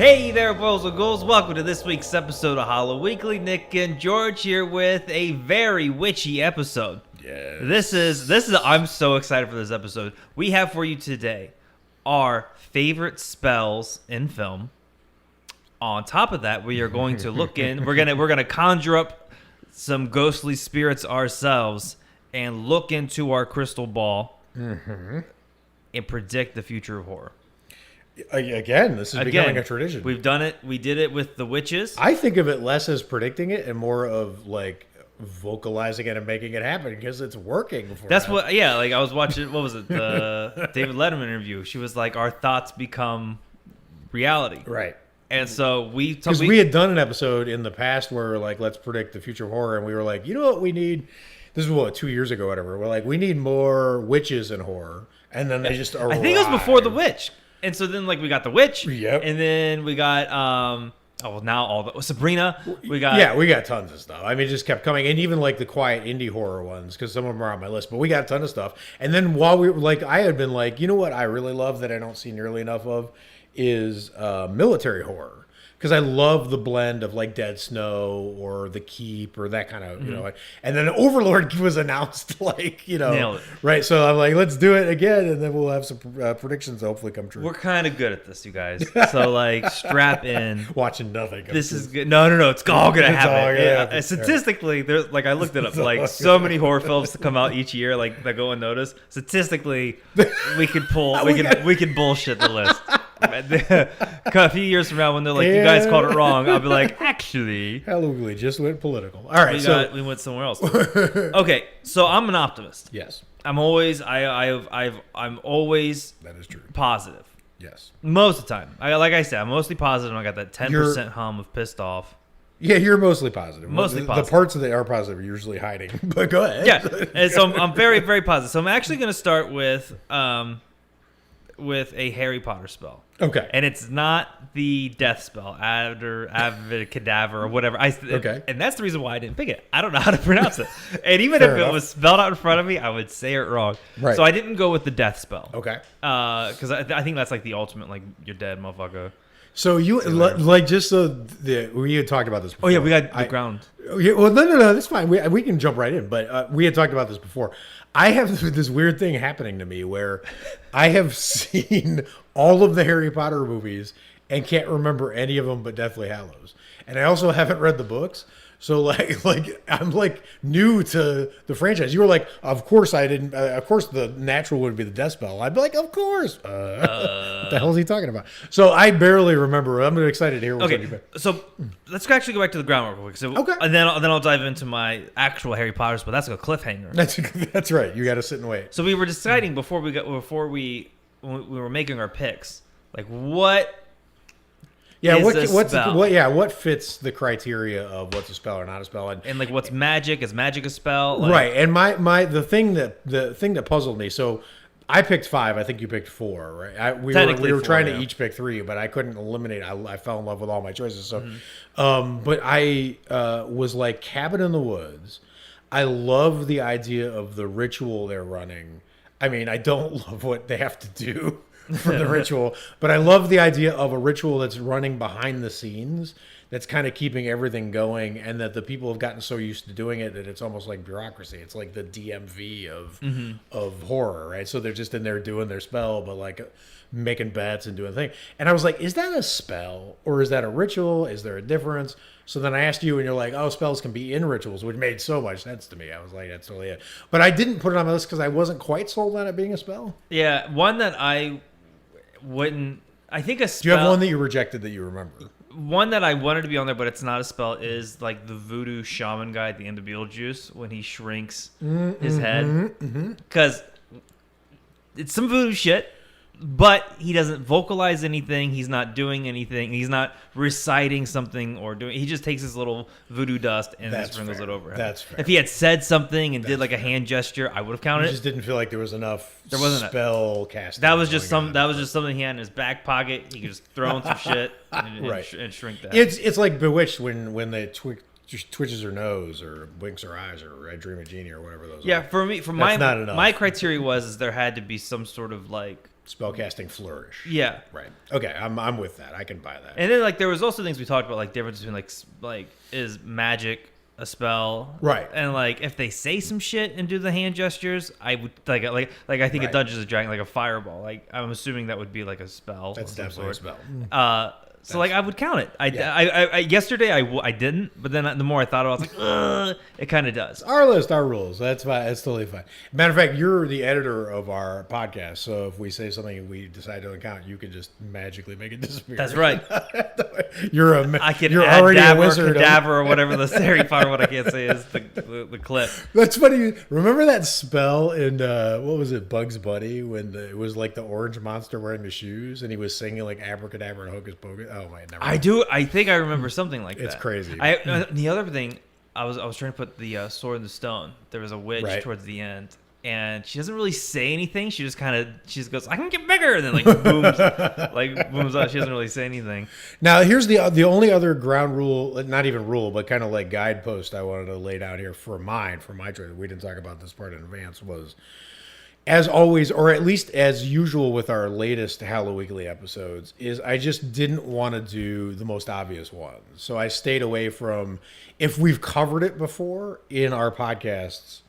Hey there, boys and girls. Welcome to this week's episode of Hollow Weekly. Nick and George here with a very witchy episode. Yes. This is. I'm so excited for this episode. We have for you today our favorite spells in film. On top of that, we are going to look in. We're gonna conjure up some ghostly spirits ourselves and look into our crystal ball and predict the future of horror. Again, this is becoming a tradition. We've done it. We did it with the witches. I think of it less as predicting it and more of like vocalizing it and making it happen because it's working. That's what. Yeah, like I was watching. What was it? The David Letterman interview. She was like, "Our thoughts become reality." Right. And so we had done an episode in the past where like let's predict the future of horror, and we were like, you know what we need. This was 2 years ago, whatever. We're like, we need more witches in horror, and then they just arrived. I think it was before the witch. And so then, like, we got the witch, yep. And then we got Sabrina. We got tons of stuff. I mean, it just kept coming, and even like the quiet indie horror ones, because some of them are on my list. But we got a ton of stuff. And then while we were like, I had been like, you know what, I really love that I don't see nearly enough of is military horror. Because I love the blend of like Dead Snow or The Keep or that kind of, you know. And then Overlord was announced, like, you know. Nailed it. Right. So I'm like, let's do it again. And then we'll have some predictions that hopefully come true. We're kind of good at this, you guys. So, like, strap in. Watching nothing. This is good. No. It's all going to happen. Statistically, there's like, I looked it up. Like, so many horror films to come out each year, like, that go unnoticed. Statistically, we could pull, we could bullshit the list. A few years from now, when they're like, "You guys called it wrong," I'll be like, "Actually, hello, we just went political." All right, we went somewhere else. Okay, so I'm an optimist. Yes, I'm always I'm always that is true. Positive. Yes, most of the time. Like I said, I'm mostly positive. I got that 10% hum of pissed off. Yeah, you're mostly positive. Mostly positive. The parts that are positive are usually hiding. But go ahead. Yeah, and so I'm very, very positive. So I'm actually going to start with a Harry Potter spell. Okay. And it's not the death spell, Avid Cadaver or whatever. Okay. And that's the reason why I didn't pick it. I don't know how to pronounce it. And even if it was spelled out in front of me, I would say it wrong. Right. So I didn't go with the death spell. Okay. Because I think that's like the ultimate, like, you're dead, motherfucker. So you like just we had talked about this before. Oh yeah, we got the ground. Yeah, well, no, that's fine. We can jump right in. But we had talked about this before. I have this weird thing happening to me where I have seen all of the Harry Potter movies and can't remember any of them but Deathly Hallows. And I also haven't read the books. So like I'm like new to the franchise. You were like, of course I didn't. Of course the natural would be the death spell. I'd be like, of course. What the hell is he talking about? So I barely remember. I'm excited to hear what's okay. So let's actually go back to the groundwork real quick. So okay. And then I'll dive into my actual Harry Potter spell. That's a cliffhanger. That's right. You got to sit and wait. So we were deciding before we were making our picks, like what. Yeah, what fits the criteria of what's a spell or not a spell, and like what's magic? Is magic a spell? Like, right. And the thing that puzzled me. So I picked 5. I think you picked 4. Right. We were trying to each pick 3, but I couldn't eliminate. I fell in love with all my choices. So, but I was like Cabin in the Woods. I love the idea of the ritual they're running. I mean, I don't love what they have to do for the ritual, but I love the idea of a ritual that's running behind the scenes, that's kind of keeping everything going, and that the people have gotten so used to doing it that it's almost like bureaucracy. It's like the DMV of horror, right? So they're just in there doing their spell, but like making bets and doing things. And I was like, is that a spell or is that a ritual? Is there a difference? So then I asked you, and you're like, oh, spells can be in rituals, which made so much sense to me. I was like, that's totally it. But I didn't put it on my list because I wasn't quite sold on it being a spell. Yeah, one that I wouldn't. I think a spell. Do you have one that you rejected that you remember? One that I wanted to be on there, but it's not a spell, is like the voodoo shaman guy at the end of Beetlejuice when he shrinks his head. Because it's some voodoo shit. But he doesn't vocalize anything. He's not doing anything. He's not reciting something or doing. He just takes his little voodoo dust and sprinkles it over him. That's fair. If he had said something and did like a hand gesture, I would have counted it. Just didn't feel like there was enough. There wasn't spell casting. That was just something he had in his back pocket. He could just throw in some shit and shrink that. It's like Bewitched when they just twitches her nose or blinks her eyes or I Dream of Jeannie or whatever those are. Yeah, for me, my criteria was there had to be some sort of like spellcasting flourish. Yeah. Right. Okay, I'm with that. I can buy that. And then like there was also things we talked about, like difference between like is magic a spell, right? And like if they say some shit and do the hand gestures, I would like I think a Dungeons and Dragons, like a fireball, like I'm assuming that would be like a spell. That's definitely a spell. So like I would count it. I yesterday I didn't, but then the more I thought about it, I was like, it kind of does. Our list, our rules. That's fine. That's totally fine. Matter of fact, you're the editor of our podcast, so if we say something we decide to count, you can just magically make it disappear. That's right. You're already a wizard. Cadaver or whatever the Harry Potter one I can't say is the clip. That's funny. Remember that spell in what was it, Bugs Bunny, when it was like the orange monster wearing the shoes and he was singing like abracadabra and hocus pocus. Oh my! Never mind. I think I remember something like that. It's crazy. The other thing, I was trying to put the sword in the stone. There was a witch towards the end, and she doesn't really say anything. She just goes, "I can get bigger," and then booms out. She doesn't really say anything. Now here's the only other ground rule, not even rule, but kind of like guidepost I wanted to lay down here for my choice. We didn't talk about this part in advance. Was, as always, or at least as usual with our latest Halloween Weekly episodes, is I just didn't want to do the most obvious ones. So I stayed away from, if we've covered it before in our podcasts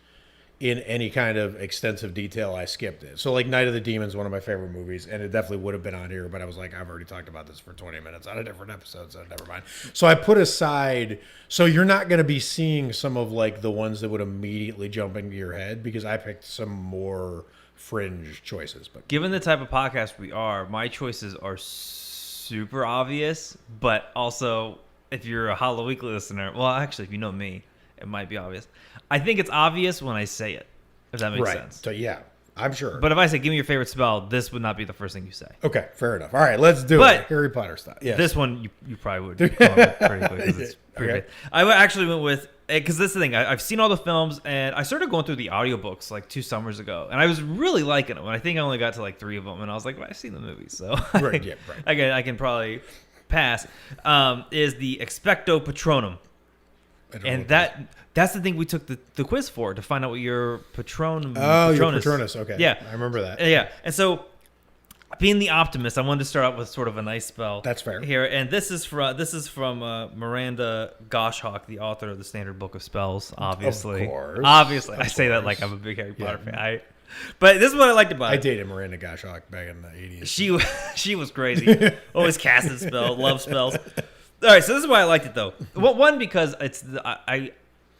in any kind of extensive detail, I skipped it. So like Night of the Demons, one of my favorite movies, and it definitely would have been on here, but I was like, I've already talked about this for 20 minutes on a different episode, so never mind. So I put aside, so you're not going to be seeing some of like the ones that would immediately jump into your head, because I picked some more fringe choices. But given the type of podcast we are, my choices are super obvious, but also if you're a Halloween Weekly listener, well, actually, if you know me, it might be obvious. I think it's obvious when I say it, if that makes sense. So yeah, I'm sure. But if I say, give me your favorite spell, this would not be the first thing you say. Okay, fair enough. All right, let's do it. Harry Potter style. Yes. This one, you probably would come up pretty quick, because it's pretty good. I actually went with, because this is the thing, I've seen all the films, and I started going through the audiobooks like 2 summers ago, and I was really liking them. And I think I only got to like 3 of them, and I was like, well, I've seen the movies, so I can probably pass. Is the Expecto Patronum. And that's the thing we took the quiz for, to find out what your Patronum. Oh, your Patronus. Okay. Yeah. I remember that. Yeah. And so, being the optimist, I wanted to start out with sort of a nice spell. That's fair. Here, and this is from Miranda Goshawk, the author of the Standard Book of Spells, obviously. Of course. Obviously. I say that like I'm a big Harry Potter fan. But this is what I liked about it. I dated Miranda Goshawk back in the 80s. She was crazy. Always casting spells, love spells. All right, so this is why I liked it, though. Well, one, because it's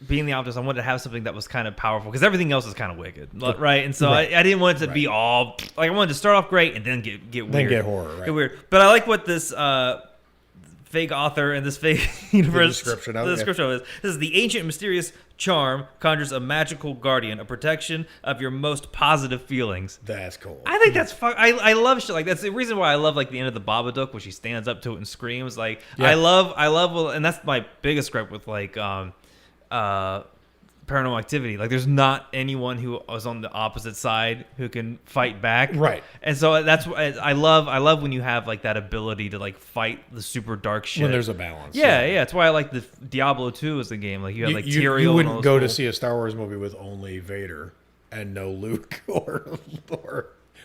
being the optimist, I wanted to have something that was kind of powerful, because everything else is kind of wicked, right? And so I didn't want it to be all like, I wanted to start off great and then get weird, then get horror, right? Get weird. But I like what this fake author and this fake universe the description of it. This is the ancient mysterious charm conjures a magical guardian, a protection of your most positive feelings. That's cool. I think that's fun. I love shit like that. That's the reason why I love like the end of the Babadook, where she stands up to it and screams. Like I love, and that's my biggest gripe with like Paranormal Activity. Like there's not anyone who is on the opposite side who can fight back. Right. And so that's what I love when you have like that ability to like fight the super dark shit. When there's a balance. Yeah. That's why I like the Diablo 2 as the game. Like you had like Tyrael. You wouldn't go to see a Star Wars movie with only Vader and no Luke or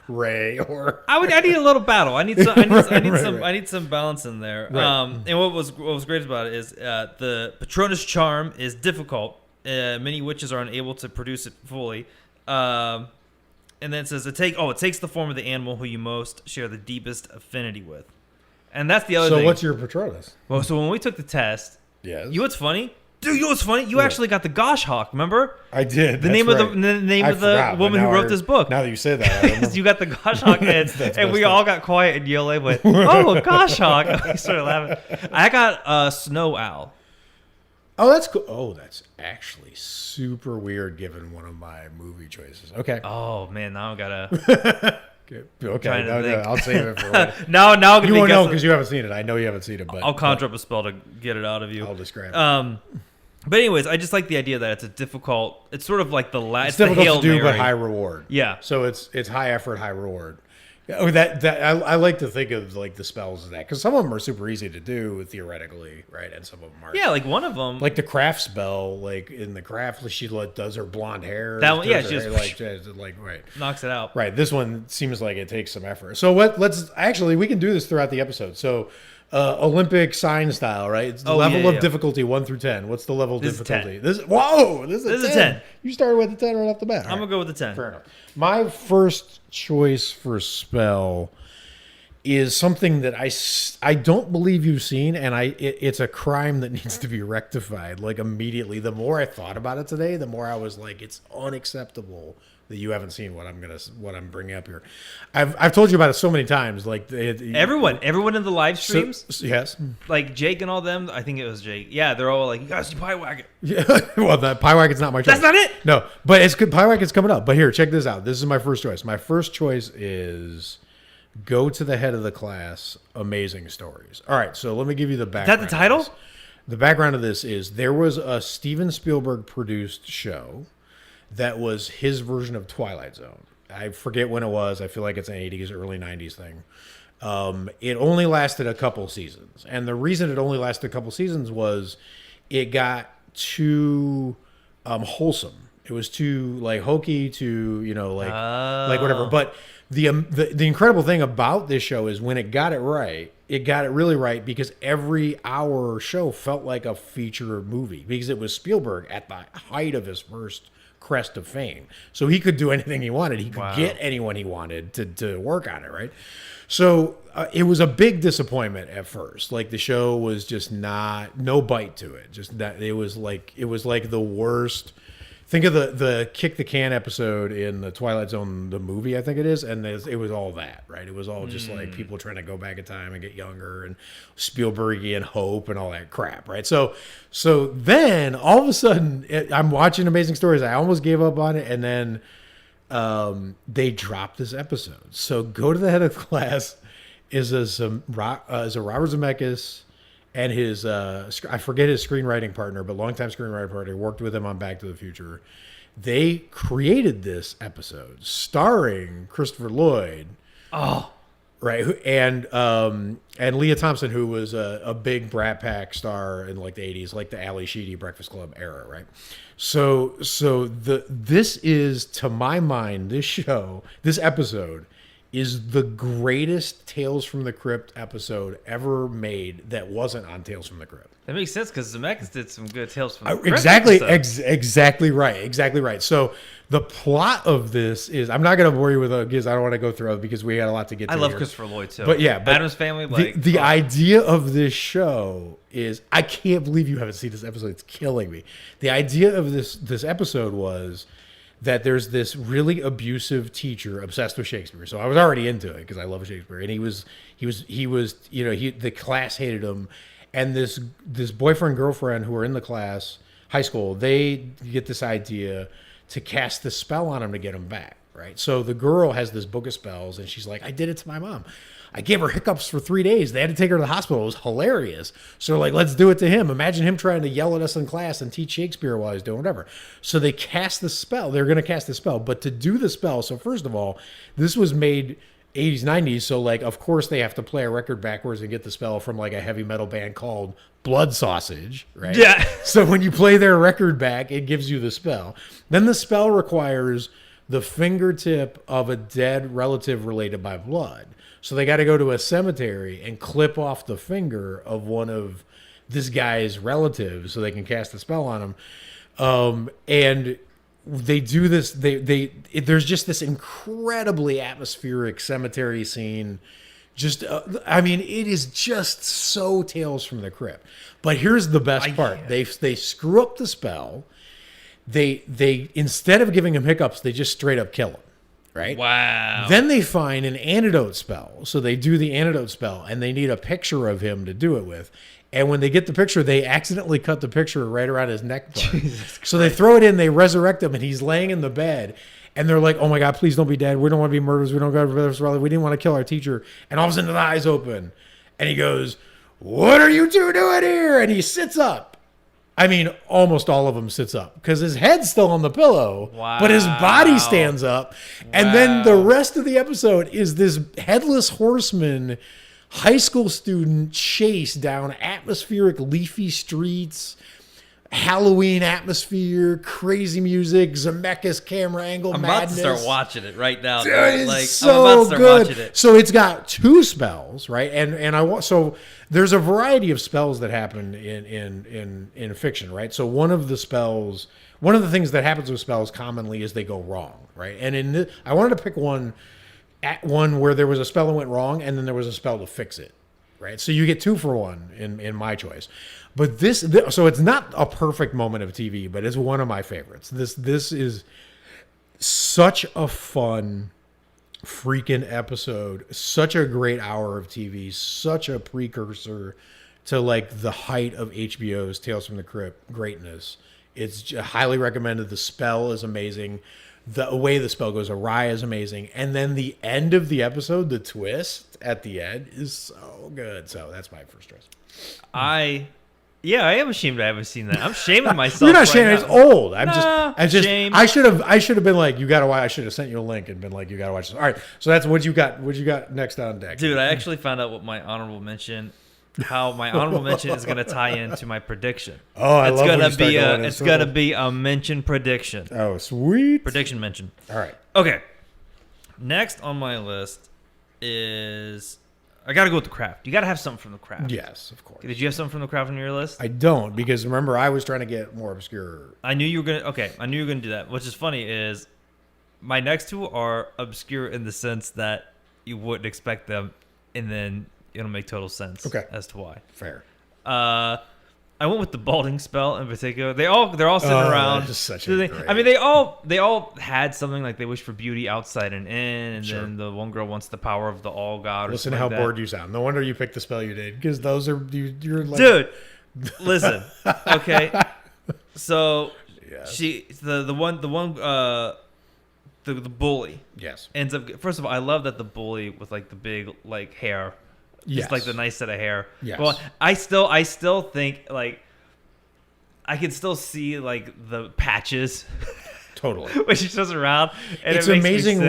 Rey or I need a little battle. I need some balance in there. Right. And what was great about it is the Patronus charm is difficult. Many witches are unable to produce it fully. And then it says it takes the form of the animal who you most share the deepest affinity with. And that's the other thing. So what's your Patronus? Well, so when we took the test, yes. You know what's funny? Dude, you know what's funny? You actually got the Goshawk, remember? I did. The name of the woman who wrote this book. Now that you say that, you got the Goshawk, and we all got quiet, and Yole went, "Oh, Goshawk!" We started laughing. I got Snow Owl. Oh, that's cool. Oh, that's actually super weird, given one of my movie choices. Okay. Oh man, now I gotta. Okay, no, I'll save it for later. now you won't know because you haven't seen it. I know you haven't seen it, but I'll conjure up a spell to get it out of you. I'll describe it. But anyways, I just like the idea that it's a difficult. It's sort of like the last. It's difficult to do, but high reward. Yeah. So it's high effort, high reward. Oh, I like to think of like the spells as that, because some of them are super easy to do theoretically, right? And some of them are. Yeah, like one of them, like the craft spell, like in the craft, she does her blonde hair. That one, yeah, she just like right knocks it out. Right. This one seems like it takes some effort. So let's actually we can do this throughout the episode. So. Olympic sign style, right? It's the level of difficulty 1 through 10. What's the level of difficulty? This is a 10. You started with the 10 right off the bat. I'm gonna go with the 10. Fair enough. My first choice for spell is something that I don't believe you've seen, and it's a crime that needs to be rectified like immediately. The more I thought about it today, the more I was like, it's unacceptable that you haven't seen what I'm bringing up here. I've told you about it so many times. Like everyone in the live streams, yes, like Jake and all them. I think it was Jake. Yeah, they're all like, "You guys see Pie Wagon." Yeah, well, the Pie Wagon's not my choice. That's not it. No, but it's good. Pie Wagon's coming up. But here, check this out. This is my first choice. My first choice is Go to the Head of the Class. Amazing Stories. All right, so let me give you the background. Is that the title? The background of this is there was a Steven Spielberg produced show that was his version of Twilight Zone. I forget when it was. I feel like it's an 80s, early 90s thing. It only lasted a couple seasons. And the reason it only lasted a couple seasons was it got too wholesome. It was too like hokey, too, like whatever. But the incredible thing about this show is when it got it really right, because every hour show felt like a feature movie, because it was Spielberg at the height of his first crest of fame. So he could do anything he wanted. He could get anyone he wanted to work on it, right? So it was a big disappointment at first. Like the show was just no bite to it. Just that it was like the worst. Think of the Kick the Can episode in the Twilight Zone, the movie, I think it is, and it was all that, right? It was all just like people trying to go back in time and get younger, and Spielbergian hope and all that crap, right? So then all of a sudden, I'm watching Amazing Stories. I almost gave up on it, and then they dropped this episode. So Go to the Head of the Class is a Robert Zemeckis. And his, I forget his screenwriting partner, but longtime screenwriting partner, worked with him on Back to the Future. They created this episode starring Christopher Lloyd. Oh, right, and Leah Thompson, who was a big Brat Pack star in like the 80s, like the Ali Sheedy Breakfast Club era, right? So this is, to my mind, this episode is the greatest Tales from the Crypt episode ever made that wasn't on Tales from the Crypt. That makes sense, because Zemeckis did some good Tales from the Crypt. Exactly right. So the plot of this is, I'm not going to bore you with it because I don't want to go through it because we got a lot to get to. I love here. Christopher Lloyd too. But Addams Family. The idea of this show is, I can't believe you haven't seen this episode. It's killing me. The idea of this episode was that there's this really abusive teacher obsessed with Shakespeare. So I was already into it because I love Shakespeare, and he was the class hated him, and this boyfriend girlfriend who are in the class, high school, they get this idea to cast this spell on him to get him back, right? So the girl has this book of spells, and she's like, I did it to my mom. I gave her hiccups for 3 days. They had to take her to the hospital. It was hilarious. So like, let's do it to him. Imagine him trying to yell at us in class and teach Shakespeare while he's doing whatever. So they cast the spell. They're going to cast the spell. But to do the spell, so first of all, this was made 80s, 90s. So like, of course they have to play a record backwards and get the spell from like a heavy metal band called Blood Sausage, right? Yeah. So when you play their record back, it gives you the spell. Then the spell requires the fingertip of a dead relative related by blood. So they got to go to a cemetery and clip off the finger of one of this guy's relatives so they can cast a spell on him. And they do this. There's just this incredibly atmospheric cemetery scene. Just, I mean, it is just so Tales from the Crypt. But here's the best part: they screw up the spell. They instead of giving him hiccups, they just straight up kill him. Right? Wow. Then they find an antidote spell. So they do the antidote spell, and they need a picture of him to do it with. And when they get the picture, they accidentally cut the picture right around his neck part. So they throw it in, they resurrect him, and he's laying in the bed. And they're like, oh my God, please don't be dead. We don't want to be murderers. We don't go to this rally. We didn't want to kill our teacher. And all of a sudden the eyes open. And he goes, what are you two doing here? And he sits up. I mean, almost all of them sits up because his head's still on the pillow, but his body stands up. And then the rest of the episode is this headless horseman high school student chase down atmospheric leafy streets, Halloween atmosphere, crazy music, Zemeckis camera angle madness. I'm about to start watching it right now. Dude, it's so I'm about to start good. Watching it. So it's got 2 spells, right? And so there's a variety of spells that happen in fiction, right? So one of the things that happens with spells commonly is they go wrong, right? And I wanted to pick one where there was a spell that went wrong, and then there was a spell to fix it, right? So you get 2 for 1 in my choice. But so it's not a perfect moment of TV, but it's one of my favorites. This is such a fun freaking episode, such a great hour of TV, such a precursor to like the height of HBO's Tales from the Crypt greatness. It's highly recommended. The spell is amazing. The way the spell goes awry is amazing. And then the end of the episode, the twist at the end is so good. So that's my first choice. Yeah, I am ashamed I haven't seen that. I'm shaming myself. You're not shaming. It's old. Shame. I should have been like, you gotta watch. I should have sent you a link and been like, you gotta watch this. All right. So that's what you got. What you got next on deck, dude? I actually found out what my honorable mention. How my honorable mention is going to tie into my prediction. Oh, I love when you start going. It's going to be a mention prediction. Oh, sweet. Prediction mention. All right. Okay. Next on my list is I got to go with The Craft. You got to have something from The Craft. Yes, of course. Did you have something from The Craft on your list? I don't, because remember I was trying to get more obscure. I knew you were going to. Okay, I knew you were going to do that. What's just funny is my next 2 are obscure in the sense that you wouldn't expect them, and then it'll make total sense as to why. Fair. I went with the balding spell in particular. They're all sitting around. Just such I mean, they all had something like they wish for beauty outside and in, and then the one girl wants the power of the all god. Listen to how bored you sound. No wonder you picked the spell you did, because those are you're like, dude. Listen, okay. So the bully ends up. First of all, I love that the bully with like the big like hair. Just like the nice set of hair. Yes. Well, I still think like I can still see like the patches. Totally. When she goes around. And it's amazing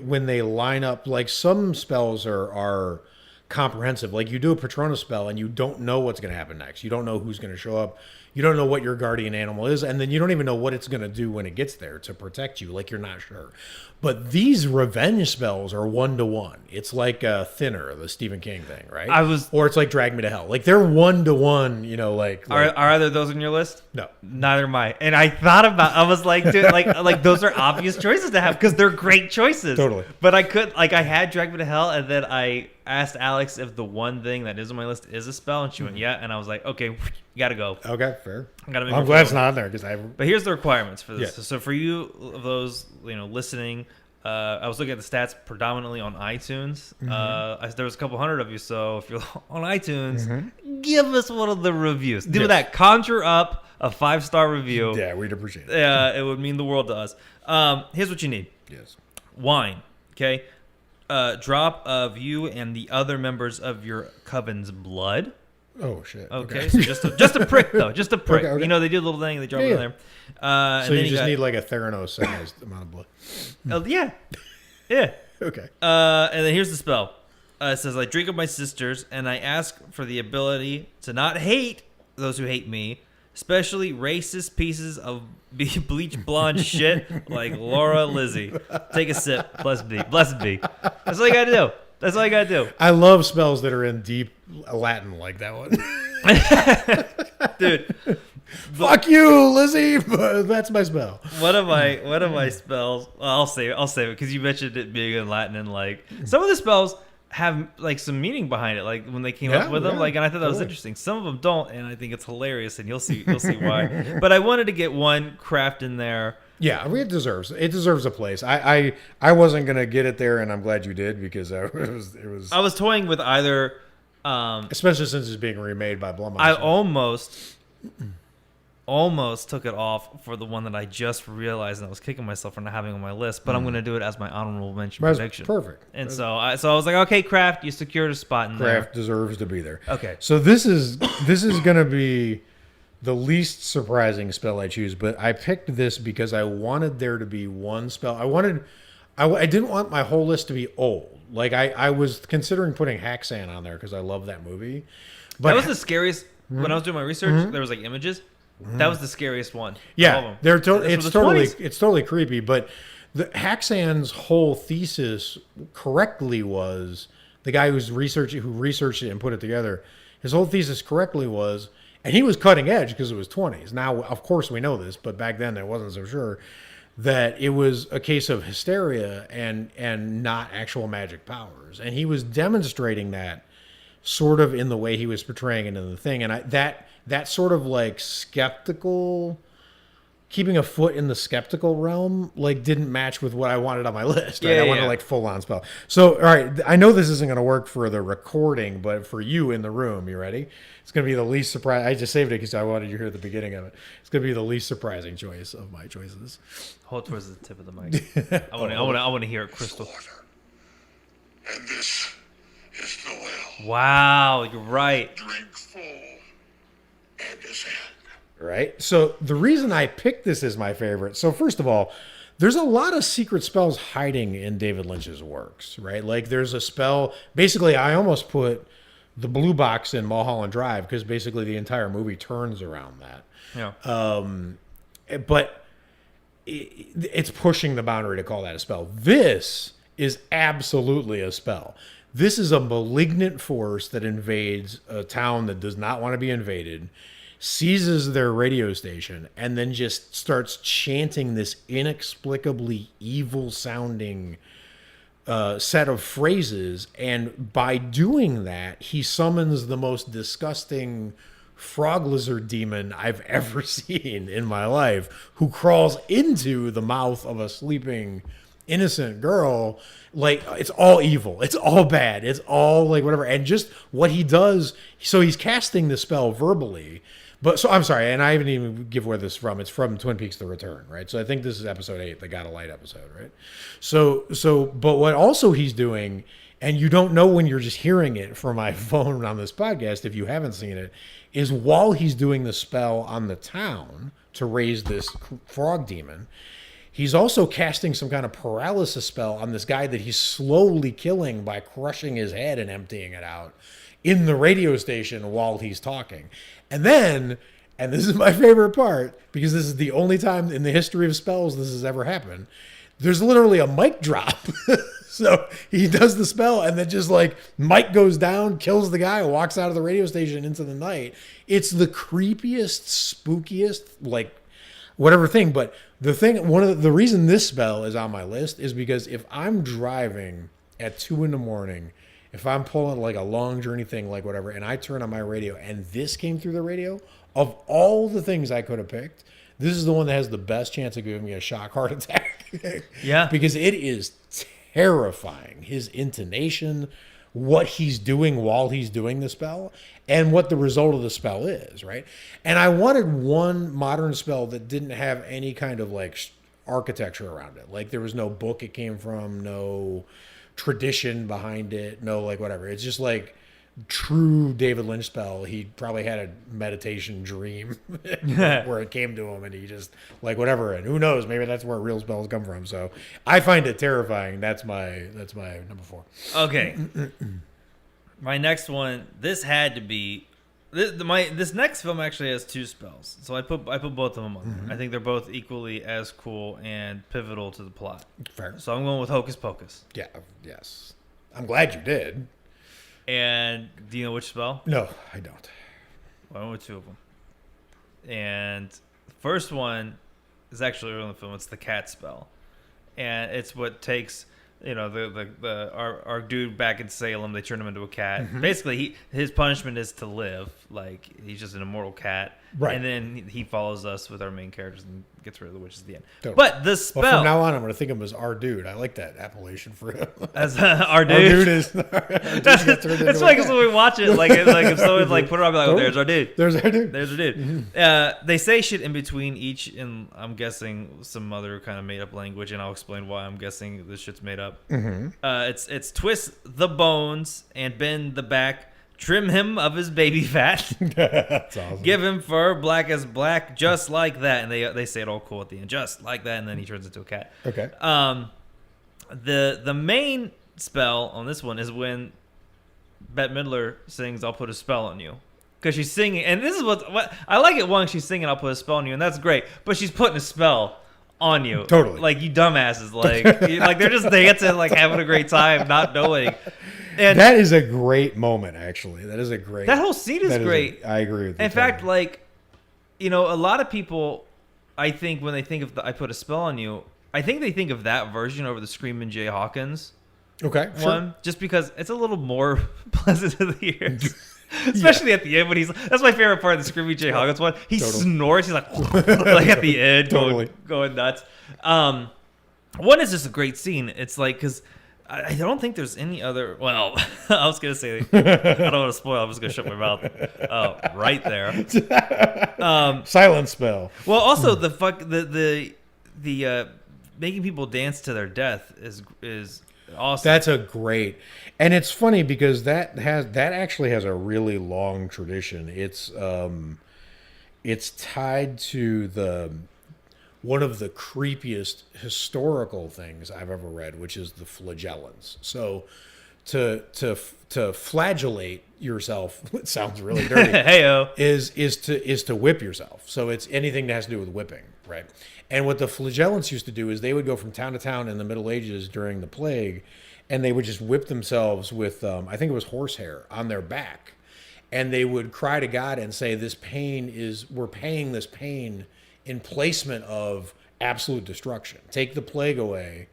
when they line up. Like some spells are comprehensive. Like you do a Patronus spell and you don't know what's going to happen next. You don't know who's going to show up. You don't know what your guardian animal is, and then you don't even know what it's going to do when it gets there to protect you. Like you're not sure. But these revenge spells are 1-to-1. It's like Thinner, the Stephen King thing, right? Or it's like Drag Me to Hell. Like they're 1-to-1. You know, like are either those on your list? No, neither am I. And I thought about. I was like, dude, like those are obvious choices to have because they're great choices. Totally. But I had Drag Me to Hell, and then I asked Alex if the one thing that is on my list is a spell, and she went, yeah, and I was like, okay, you gotta go. Okay, fair. I'm glad it's not on there because But here's the requirements for this. Yes. So for you, those listening, I was looking at the stats predominantly on iTunes. There was a couple hundred of you, so if you're on iTunes, give us one of the reviews. Do that. Conjure up a 5-star review. Yeah, we'd appreciate it. Yeah, it would mean the world to us. Here's what you need. Yes. Wine. Okay. Drop of you and the other members of your coven's blood. Oh shit. Okay, so just a prick though, just a prick. Okay. You know they do a little thing, they drop it in there. So you just need like a Theranos-sized amount of blood. Oh yeah. Okay. And then here's the spell. It says, I drink of my sisters, and I ask for the ability to not hate those who hate me, especially racist pieces of bleach blonde shit like Laura Lizzie. Take a sip. Blessed be. Blessed be. That's all you gotta do. That's all you gotta do. I love spells that are in deep Latin like that one. Dude. Fuck you, Lizzie. That's my spell. One of my spells. Well, I'll save it because you mentioned it being in Latin, and like some of the spells have like some meaning behind it. Like when they came up with them, and I thought that was interesting. Some of them don't, and I think it's hilarious, and you'll see why. But I wanted to get one craft in there. Yeah, it deserves a place. I wasn't gonna get it there, and I'm glad you did because it was. I was toying with either, especially since it's being remade by Blumhouse. I almost took it off for the one that I just realized, and I was kicking myself for not having on my list. But I'm gonna do it as my honorable mention prediction. Perfect. And so I was like, okay, Kraft, you secured a spot in there. Kraft deserves to be there. Okay. So this is gonna be the least surprising spell I choose, but I picked this because I wanted there to be one spell. I didn't want my whole list to be old. Like I was considering putting Haxan on there because I love that movie. But that was the scariest. When I was doing my research, there was like images. That was the scariest one. Yeah, it's totally creepy. But the Haxan's whole thesis correctly was the guy who researched it and put it together. His whole thesis correctly was, and he was cutting edge because it was 20s. Now, of course, we know this, but back then I wasn't so sure that it was a case of hysteria and not actual magic powers. And he was demonstrating that sort of in the way he was portraying it in the thing. And that sort of like skeptical, keeping a foot in the skeptical realm, like didn't match with what I wanted on my list. Right? I wanted like full on spell. So, all right, I know this isn't going to work for the recording, but for you in the room, you ready? It's going to be the least surprising. I just saved it because I wanted you to hear the beginning of it. It's going to be the least surprising choice of my choices. Hold towards the tip of the mic. I want to hear it crystal. And this is the well. Wow, you're right. Drink full and ascend. Right? So the reason I picked this as my favorite, so first of all, there's a lot of secret spells hiding in David Lynch's works, right? Like there's a spell, basically I almost put the blue box in Mulholland Drive because basically the entire movie turns around that. Yeah. But it's pushing the boundary to call that a spell. This is absolutely a spell. This is a malignant force that invades a town that does not want to be invaded, seizes their radio station, and then just starts chanting this inexplicably evil sounding set of phrases. And by doing that, he summons the most disgusting frog lizard demon I've ever seen in my life, who crawls into the mouth of a sleeping innocent girl. Like, it's all evil, it's all bad, it's all like whatever. And just what he does, so he's casting the spell verbally. But so I'm sorry, and I haven't even give where this is from. It's from Twin Peaks: The Return, right? So I think this is episode 8, the God of Light episode, right? So but what also he's doing, and you don't know when you're just hearing it from my phone on this podcast if you haven't seen it, is while he's doing the spell on the town to raise this frog demon, he's also casting some kind of paralysis spell on this guy that he's slowly killing by crushing his head and emptying it out in the radio station while he's talking. And then, and this is my favorite part, because this is the only time in the history of spells this has ever happened, there's literally a mic drop. So he does the spell, and then just like mic goes down, kills the guy, walks out of the radio station into the night. It's the creepiest, spookiest, like whatever thing. But the thing, the reason this spell is on my list is because if I'm driving at 2 a.m, if I'm pulling like a long journey thing, like whatever, and I turn on my radio and this came through the radio, of all the things I could have picked, this is the one that has the best chance of giving me a shock heart attack. Yeah. Because it is terrifying. His intonation, what he's doing while he's doing the spell, and what the result of the spell is, right? And I wanted one modern spell that didn't have any kind of like architecture around it. Like there was no book it came from, no tradition behind it, no like whatever. It's just like true David Lynch spell. He probably had a meditation dream where it came to him and he just like whatever, and who knows, maybe that's where real spells come from. So I find it terrifying. That's my number 4. Okay. My next one, this had to be this next film actually has 2 spells. So I put both of them on there. I think they're both equally as cool and pivotal to the plot. Fair. So I'm going with Hocus Pocus. Yeah, yes. I'm glad you did. And do you know which spell? No, I don't. Well, I went with 2 of them. And the first one is actually early in the film. It's the cat spell. And it's what takes, you know, our dude back in Salem, they turned him into a cat. Basically, his punishment is to live. Like, he's just an immortal cat. Right. And then he follows us with our main characters and gets rid of the witches at the end. Totally. But the spell... Well, from now on, I'm going to think of him as our dude. I like that appellation for him. As our dude? Our dude is... That's why, because when we watch it, like if someone like put it on, I'll be like, oh, there's our dude. There's our dude. There's our dude. They say shit in between each, and I'm guessing some other kind of made-up language, and I'll explain why I'm guessing this shit's made up. It's twist the bones and bend the back, trim him of his baby fat. That's awesome. Give him fur black as black, just like that. And they say it all cool at the end, just like that. And then he turns into a cat. Okay. The main spell on this one is when Bette Midler sings "I'll put a spell on you," because she's singing, and this is what I like it. One, she's singing "I'll put a spell on you," and that's great. But she's putting a spell on you, totally. Like, you dumbasses, like they get to like having a great time, not knowing. And that is a great moment, actually. That whole scene is great. I agree with you. In fact, like, a lot of people, I think when they think of "I put a spell on you," I think they think of that version over the Screamin' Jay Hawkins. Okay, one, just because it's a little more pleasant to the ears. Especially at the end when that's my favorite part of the Screaming Jay Hawkins one. He snores, he's like, like at the end, going nuts. One is just a great scene. It's like, because I don't think there's any other, well, I was going to say, I don't want to spoil, I'm just going to shut my mouth right there. Silent spell. Well, also the making people dance to their death is awesome. That's a great, and it's funny because that actually has a really long tradition. It's tied to one of the creepiest historical things I've ever read, which is the flagellants. So to flagellate yourself, it sounds really dirty. Heyo. is to whip yourself. So it's anything that has to do with whipping, right? And what the flagellants used to do is they would go from town to town in the Middle Ages during the plague, and they would just whip themselves with, I think it was horsehair, on their back. And they would cry to God and say, we're paying this pain in placement of absolute destruction. Take the plague away,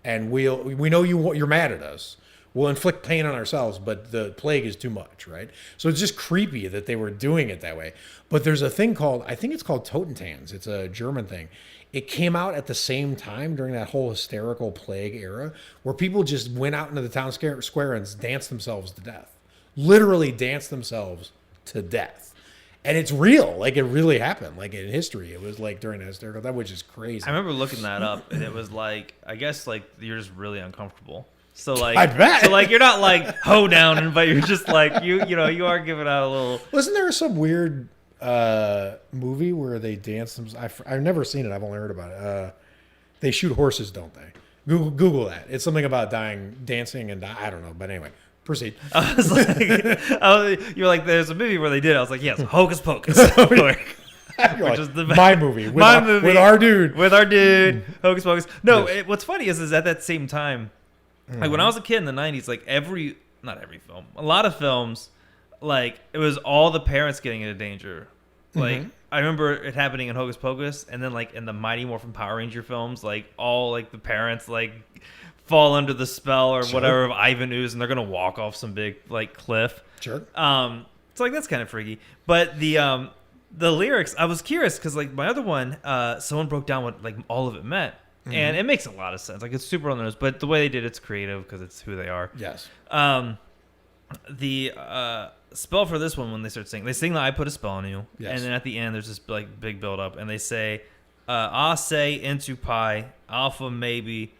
and we know you're mad at us. We'll inflict pain on ourselves, but the plague is too much, right? So it's just creepy that they were doing it that way. But there's a thing I think it's called Totentanz. It's a German thing. It came out at the same time during that whole hysterical plague era where people just went out into the town square and danced themselves to death. Literally danced themselves to death. And it's real. Like, it really happened. Like, in history, it was like during that hysterical, that was just crazy. I remember looking that up, and it was like, I guess, like, you're just really uncomfortable. So, like, I bet. So, like, you're not like hoedown, but you're just like, you are giving out a little. Wasn't there some weird movie where they dance them? I've never seen it. I've only heard about it. They shoot horses, don't they? Google that. It's something about dancing, and I don't know. But anyway, proceed. I was like, you're like, there's a movie where they did it. I was like, yes, Hocus Pocus. Which is my movie. With our dude. With our dude. Hocus Pocus. No, what's funny is at that same time, like when I was a kid in the 90s, like not every film, a lot of films, like it was all the parents getting into danger. Like I remember it happening in Hocus Pocus, and then like in the Mighty Morphin Power Ranger films, like all like the parents like fall under the spell or whatever of Ivan Ooze, and they're gonna walk off some big like cliff. Sure. So like that's kind of freaky. But the lyrics, I was curious because like my other one, someone broke down what like all of it meant. And it makes a lot of sense. Like, it's super on the nose, but the way they did it's creative because it's who they are. Yes. The spell for this one, when they start singing, they sing the "I put a spell on you," and then at the end there's this like big build up, and they say, "I say into pi alpha maybe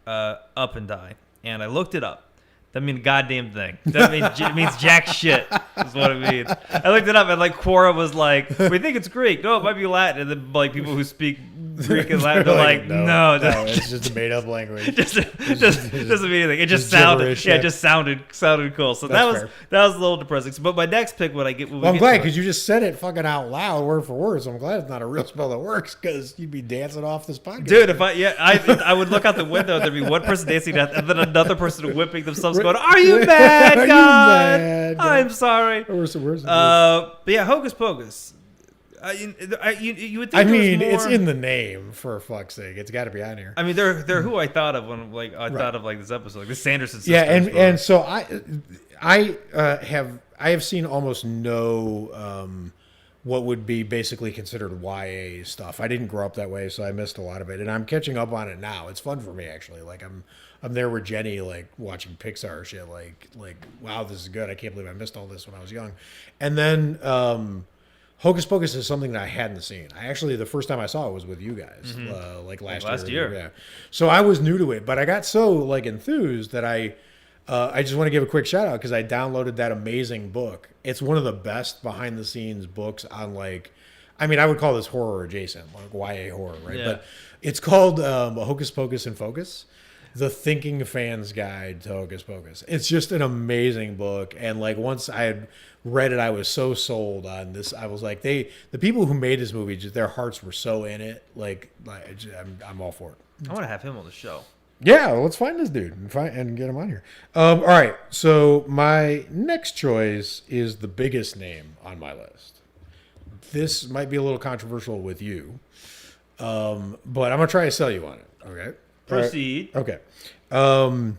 up and die." And I looked it up. That means goddamn thing. That means it means jack shit is what it means. I looked it up, and like Quora was like, "We think it's Greek. No, it might be Latin." And then like people who speak Greek and Latin, they're like, no, it's just a made up language. just doesn't mean anything. It just sounded, it just sounded cool. So that was a little depressing. But my next pick, I'm glad because you just said it fucking out loud, word for word. So I'm glad it's not a real spell that works because you'd be dancing off this podcast, dude. If I would look out the window, there'd be one person dancing death, and then another person whipping themselves, going, "Are you mad, God? I'm sorry." Where's but yeah, Hocus Pocus. You would think. I mean, it's in the name, for fuck's sake. It's got to be on here. I mean, they're who I thought of when thought of like this episode, like the Sanderson sisters. Yeah, and so I have seen almost no what would be basically considered YA stuff. I didn't grow up that way, so I missed a lot of it, and I'm catching up on it now. It's fun for me actually. Like I'm there with Jenny, like watching Pixar shit. Like wow, this is good. I can't believe I missed all this when I was young, and then. Hocus Pocus is something that I hadn't seen. The first time I saw it was with you guys, like last year. Yeah. So I was new to it, but I got so like enthused that I I just want to give a quick shout out because I downloaded that amazing book. It's one of the best behind the scenes books on like, I mean, I would call this horror adjacent, like YA horror, right? Yeah. But it's called Hocus Pocus and Focus, the thinking fan's guide to Hocus Pocus. It's just an amazing book. And like once I had read it, I was so sold on this. I was like, the people who made this movie, just their hearts were so in it. I'm all for it. I want to have him on the show. Yeah, well, let's find this dude and get him on here. All right, so my next choice is the biggest name on my list. This might be a little controversial with you, but I'm gonna try to sell you on it. Okay, proceed. Right. Okay,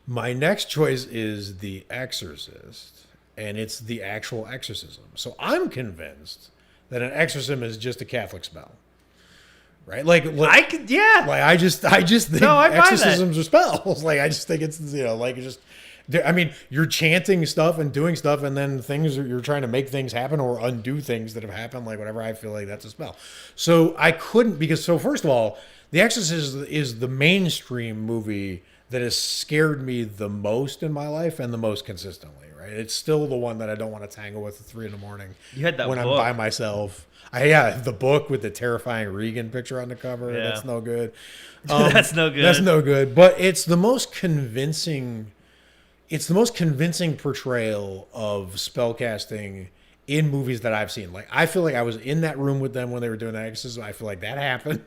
my next choice is The Exorcist, and it's the actual exorcism. So I'm convinced that an exorcism is just a Catholic spell. Right, I could, yeah. Like I just think I exorcisms are spells. Like I just think it's I mean, you're chanting stuff and doing stuff, and then you're trying to make things happen or undo things that have happened. Like whatever, I feel like that's a spell. So I couldn't first of all, The Exorcist is the mainstream movie that has scared me the most in my life and the most consistently. Right, it's still the one that I don't want to tangle with at 3 a.m. You had that when book. I'm by myself. The book with the terrifying Regan picture on the cover. Yeah. That's no good. That's no good. That's no good. But it's the most convincing. It's the most convincing portrayal of spellcasting in movies that I've seen. Like I feel like I was in that room with them when they were doing that exorcism. I feel like that happened.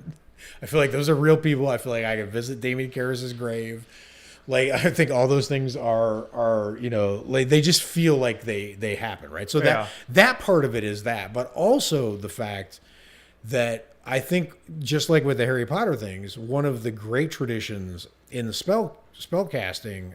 I feel like those are real people. I feel like I could visit Damien Karras's grave. Like I think all those things are like they just feel like they happen, right? So that part of it is that, but also the fact that I think just like with the Harry Potter things, one of the great traditions in the spell casting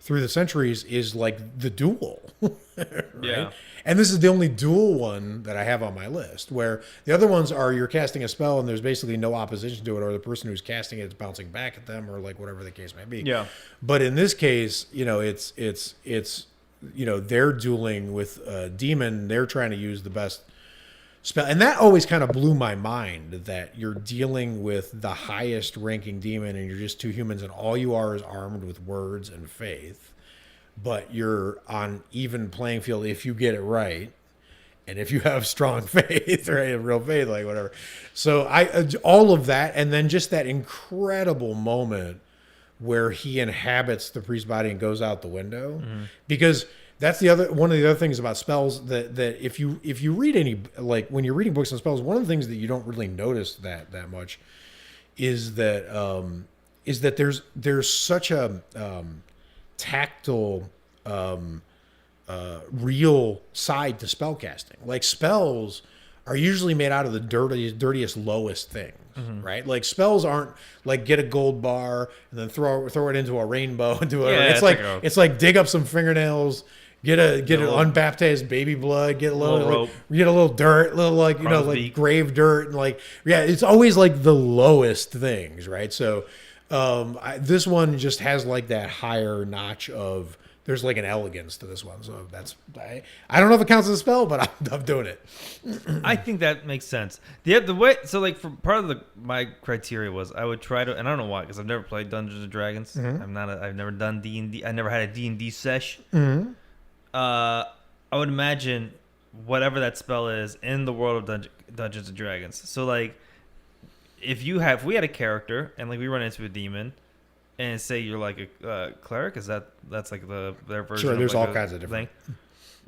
through the centuries is like the duel, right? Yeah. And this is the only dual one that I have on my list, where the other ones are you're casting a spell and there's basically no opposition to it, or the person who's casting it is bouncing back at them, or like whatever the case may be. Yeah. But in this case, it's they're dueling with a demon. They're trying to use the best spell, and that always kind of blew my mind that you're dealing with the highest ranking demon, and you're just two humans, and all you are is armed with words and faith. But you're on even playing field if you get it right, and if you have strong faith, right, real faith, like whatever. So all of that, and then just that incredible moment where he inhabits the priest's body and goes out the window, because that's one of the other things about spells that if you read any, like when you're reading books on spells, one of the things that you don't really notice that much is that there's such a tactile real side to spell casting. Like spells are usually made out of the dirtiest lowest things, right? Like spells aren't like get a gold bar and then throw it into a rainbow and do it. It's like dig up some fingernails, get an unbaptized baby blood, get a little rope, get a little dirt, like grave dirt, and it's always like the lowest things, right? So this one just has like that higher notch of there's like an elegance to this one. So I don't know if it counts as a spell, but I'm doing it. I think that makes sense. The way, so like for part of my criteria was I would try to, and I don't know why, because I've never played Dungeons and Dragons. I've never done D&D. I never had a D&D sesh. I would imagine whatever that spell is in the world of Dungeons and Dragons. So like, if we had a character and like we run into a demon, and say you're like a cleric, that's like their version? Sure, there's of like all kinds of different thing.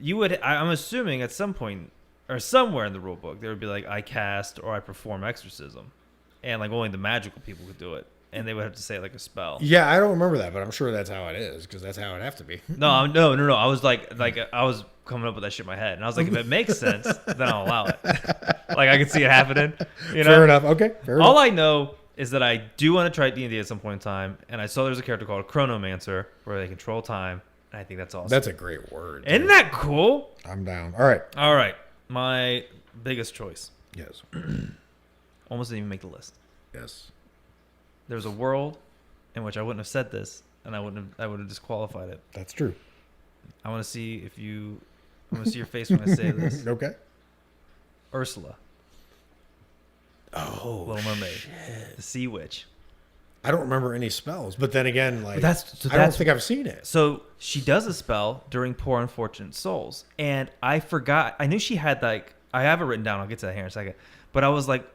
You would, I'm assuming at some point or somewhere in the rule book there would be like I cast or I perform exorcism, and like only the magical people could do it, and they would have to say like a spell. Yeah, I don't remember that, but I'm sure that's how it is because that's how it have to be. No. I was like I was coming up with that shit in my head, and I was like, if it makes sense, then I'll allow it. Like I could see it happening. Fair enough. Okay. Fair enough. All I know is that I do want to try D&D at some point in time, and I saw there's a character called Chronomancer where they control time, and I think that's awesome. That's a great word. Isn't that cool? I'm down. All right. My biggest choice. Yes. Almost didn't even make the list. Yes. There's a world in which I wouldn't have said this, and I would have disqualified it. That's true. I want to see your face when I say this. Okay. Ursula. Oh, Little Mermaid. shit. The Sea Witch. I don't remember any spells. But then again, like I don't think I've seen it. So she does a spell during Poor Unfortunate Souls, and I forgot. I knew she had like I have it written down. I'll get to that here in a second. But I was like,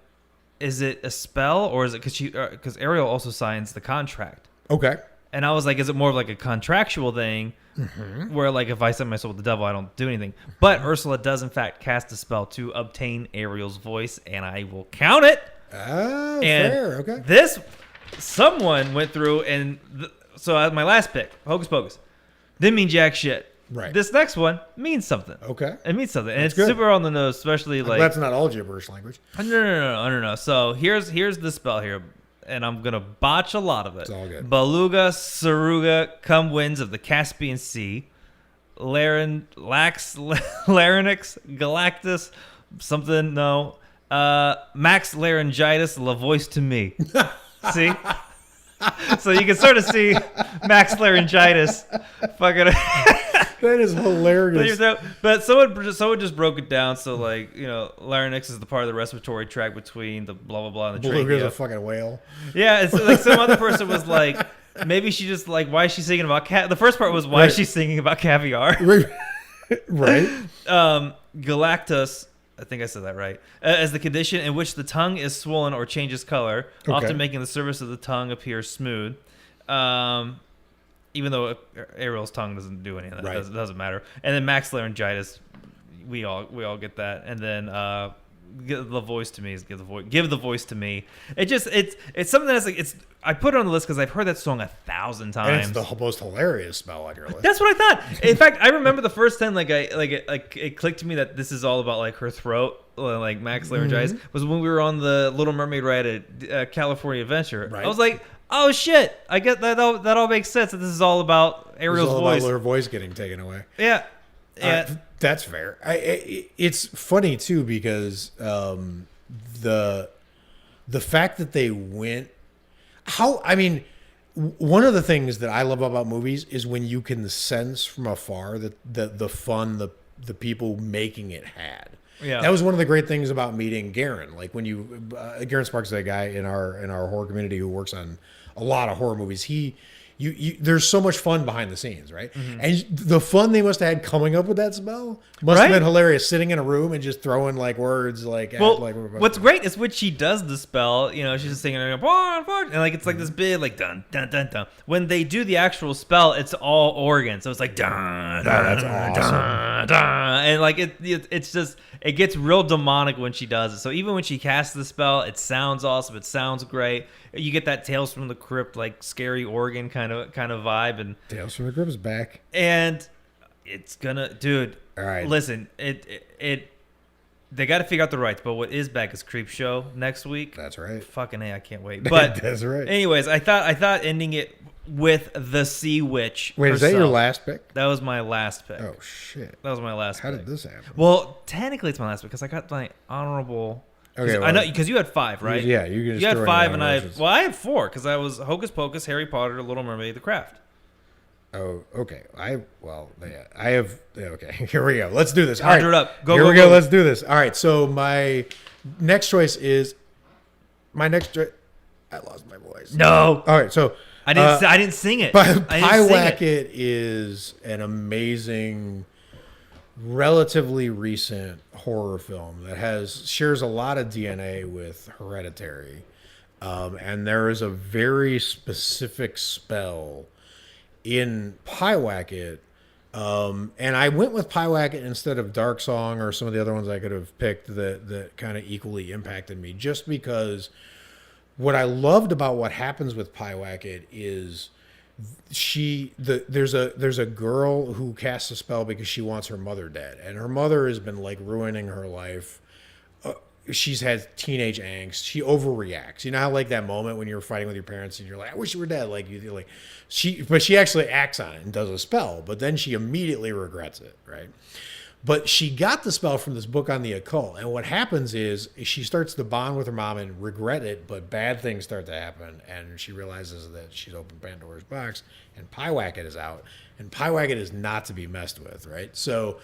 is it a spell or is it because Ariel also signs the contract? Okay. And I was like, is it more of like a contractual thing where like if I send my soul to the devil, I don't do anything? But Ursula does in fact cast a spell to obtain Ariel's voice, and I will count it. Oh, and fair. Okay. Someone went through and so my last pick, Hocus Pocus, didn't mean jack shit. Right. This next one means something. Okay. It means something, and That's it's good. super on the nose, especially like that's not all gibberish language. No. So here's the spell here, and I'm gonna botch a lot of it. It's all good. Beluga, Saruga, come winds of the Caspian Sea, Larynx, Galactus, something no, Max Laryngitis, La Voice to Me. See. So you can sort of see Max Laryngitis fucking. That is hilarious. But someone just broke it down. So like larynx is the part of the respiratory tract between the blah blah blah and the trachea. Beluga's a fucking whale. Yeah, it's like some other person was like, maybe she just like, why is she singing about the first part was why is she singing about caviar? Right. Galactus. I think I said that right. As the condition in which the tongue is swollen or changes color, often making the surface of the tongue appear smooth. Even though Ariel's tongue doesn't do any of that, right. It doesn't matter. And then max laryngitis, we all get that. And then give the voice to me is give the voice to me. It's something that's like I put it on the list because I've heard that song 1,000 times. And it's the most hilarious spell on your list. That's what I thought. In fact, I remember the first time it clicked to me that this is all about like her throat, like max laryngitis, was when we were on the Little Mermaid ride at California Adventure. Right. I was like, oh shit! I get that. That all makes sense. That this is all about Ariel's voice. About her voice getting taken away. Yeah. That's fair. It's funny too because the fact that they went. One of the things that I love about movies is when you can sense from afar that the fun the people making it had. Yeah, that was one of the great things about meeting Garen. Like when Garen Sparks is that guy in our horror community who works on a lot of horror movies. There's so much fun behind the scenes, right? Mm-hmm. And the fun they must have had coming up with that spell must have been hilarious. Sitting in a room and just throwing like words like. What's great is when she does the spell. She's just singing and like it's like this big like dun dun dun dun. When they do the actual spell, it's all organ, so it's like dun dun. That's awesome. Dun, dun, and like it's just it gets real demonic when she does it. So even when she casts the spell, it sounds awesome. It sounds great. You get that Tales from the Crypt like scary organ kind of vibe, and Tales from the Crypt is back, and it's gonna, dude. All right, listen, they got to figure out the rights, but what is back is Creep Show next week. That's right. Fucking A, I can't wait. But that's right. Anyways, I thought ending it with the Sea Witch. Wait, herself. Is that your last pick? That was my last pick. Oh shit, that was my last. How pick. did this happen? Well, technically, it's my last pick because I got my honorable. Okay, I know because you had 5, right? Yeah, you had 5, and I had 4 because I was Hocus Pocus, Harry Potter, Little Mermaid, The Craft. Oh, okay. I have. Okay, here we go. Let's do this. All right, it up. Here we go. Let's do this. All right. So my next choice is I lost my voice. No. All right. So I didn't sing it. Pyewacket is an amazing, relatively recent horror film that shares a lot of DNA with Hereditary, and there is a very specific spell in Pyewacket, and I went with Pyewacket instead of Dark Song or some of the other ones I could have picked that kind of equally impacted me, just because what I loved about what happens with Pyewacket is there's a girl who casts a spell because she wants her mother dead, and her mother has been like ruining her life. She's had teenage angst. She overreacts. You know how like that moment when you're fighting with your parents and you're like, I wish you were dead. But she actually acts on it and does a spell, but then she immediately regrets it, right? But she got the spell from this book on the occult, and what happens is she starts to bond with her mom and regret it, but bad things start to happen, and she realizes that she's opened Pandora's box, and Pyewacket is out, and Pyewacket is not to be messed with, right? So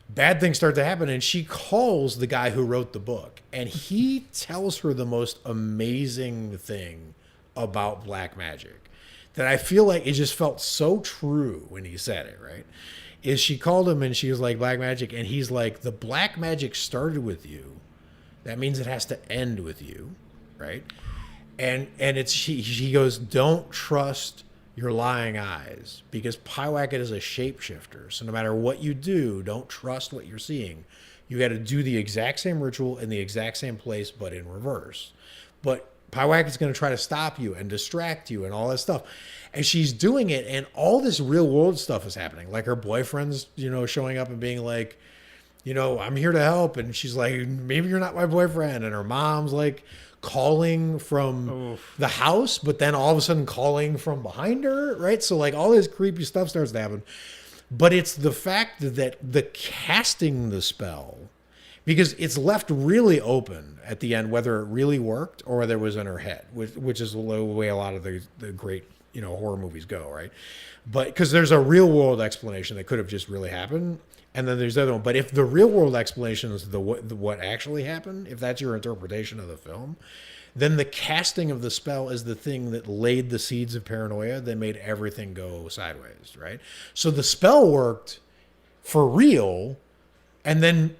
bad things start to happen, and she calls the guy who wrote the book, and he tells her the most amazing thing about black magic that I feel like it just felt so true when he said it, right? Is she called him and she was like, black magic, and he's like, the black magic started with you. That means it has to end with you, right? And it's she goes, don't trust your lying eyes, because Pyewacket is a shapeshifter. So no matter what you do, don't trust what you're seeing. You got to do the exact same ritual in the exact same place, but in reverse. But Pyewacket's going to try to stop you and distract you and all that stuff. And she's doing it, and all this real world stuff is happening. Like her boyfriend's, showing up and being like, I'm here to help. And she's like, maybe you're not my boyfriend. And her mom's like calling from the house, but then all of a sudden calling from behind her, right? So like all this creepy stuff starts to happen. But it's the fact that the casting the spell, because it's left really open at the end whether it really worked or whether it was in her head, which is the way a lot of the great horror movies go, right? But because there's a real world explanation that could have just really happened, and then there's the other one. But if the real world explanation is what actually happened, if that's your interpretation of the film, then the casting of the spell is the thing that laid the seeds of paranoia that made everything go sideways, right? So the spell worked for real, and then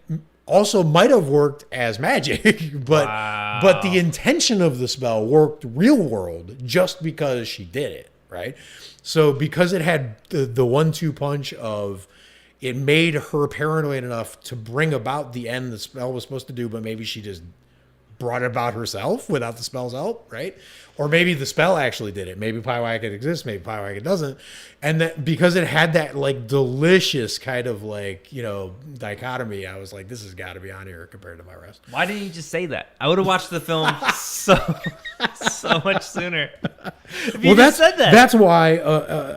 also might have worked as magic, but the intention of the spell worked real world just because she did it, right? So because it had the 1-2 punch of, it made her paranoid enough to bring about the end the spell was supposed to do, but maybe she just brought it about herself without the spell's help, right? Or maybe the spell actually did it. Maybe Pyewacket exists, maybe Pyewacket doesn't. And that because it had that like delicious kind of like, dichotomy, I was like, this has got to be on here compared to my rest. Why didn't you just say that? I would have watched the film so much sooner. If you just said that. That's why,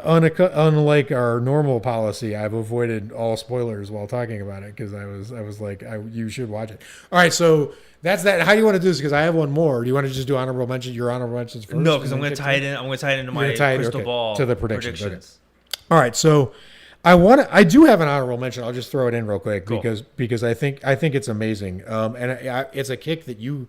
unlike our normal policy, I've avoided all spoilers while talking about it, because I was like, you should watch it. All right, so that's that. How do you want to do this? Because I have one more. Do you want to just do honorable mention? Your honorable mentions first? No, because I'm going to tie it in. I'm going to tie it into my crystal ball to the predictions. Okay. All right, so I do have an honorable mention. I'll just throw it in real quick, cool. because I think it's amazing. And it's a kick that you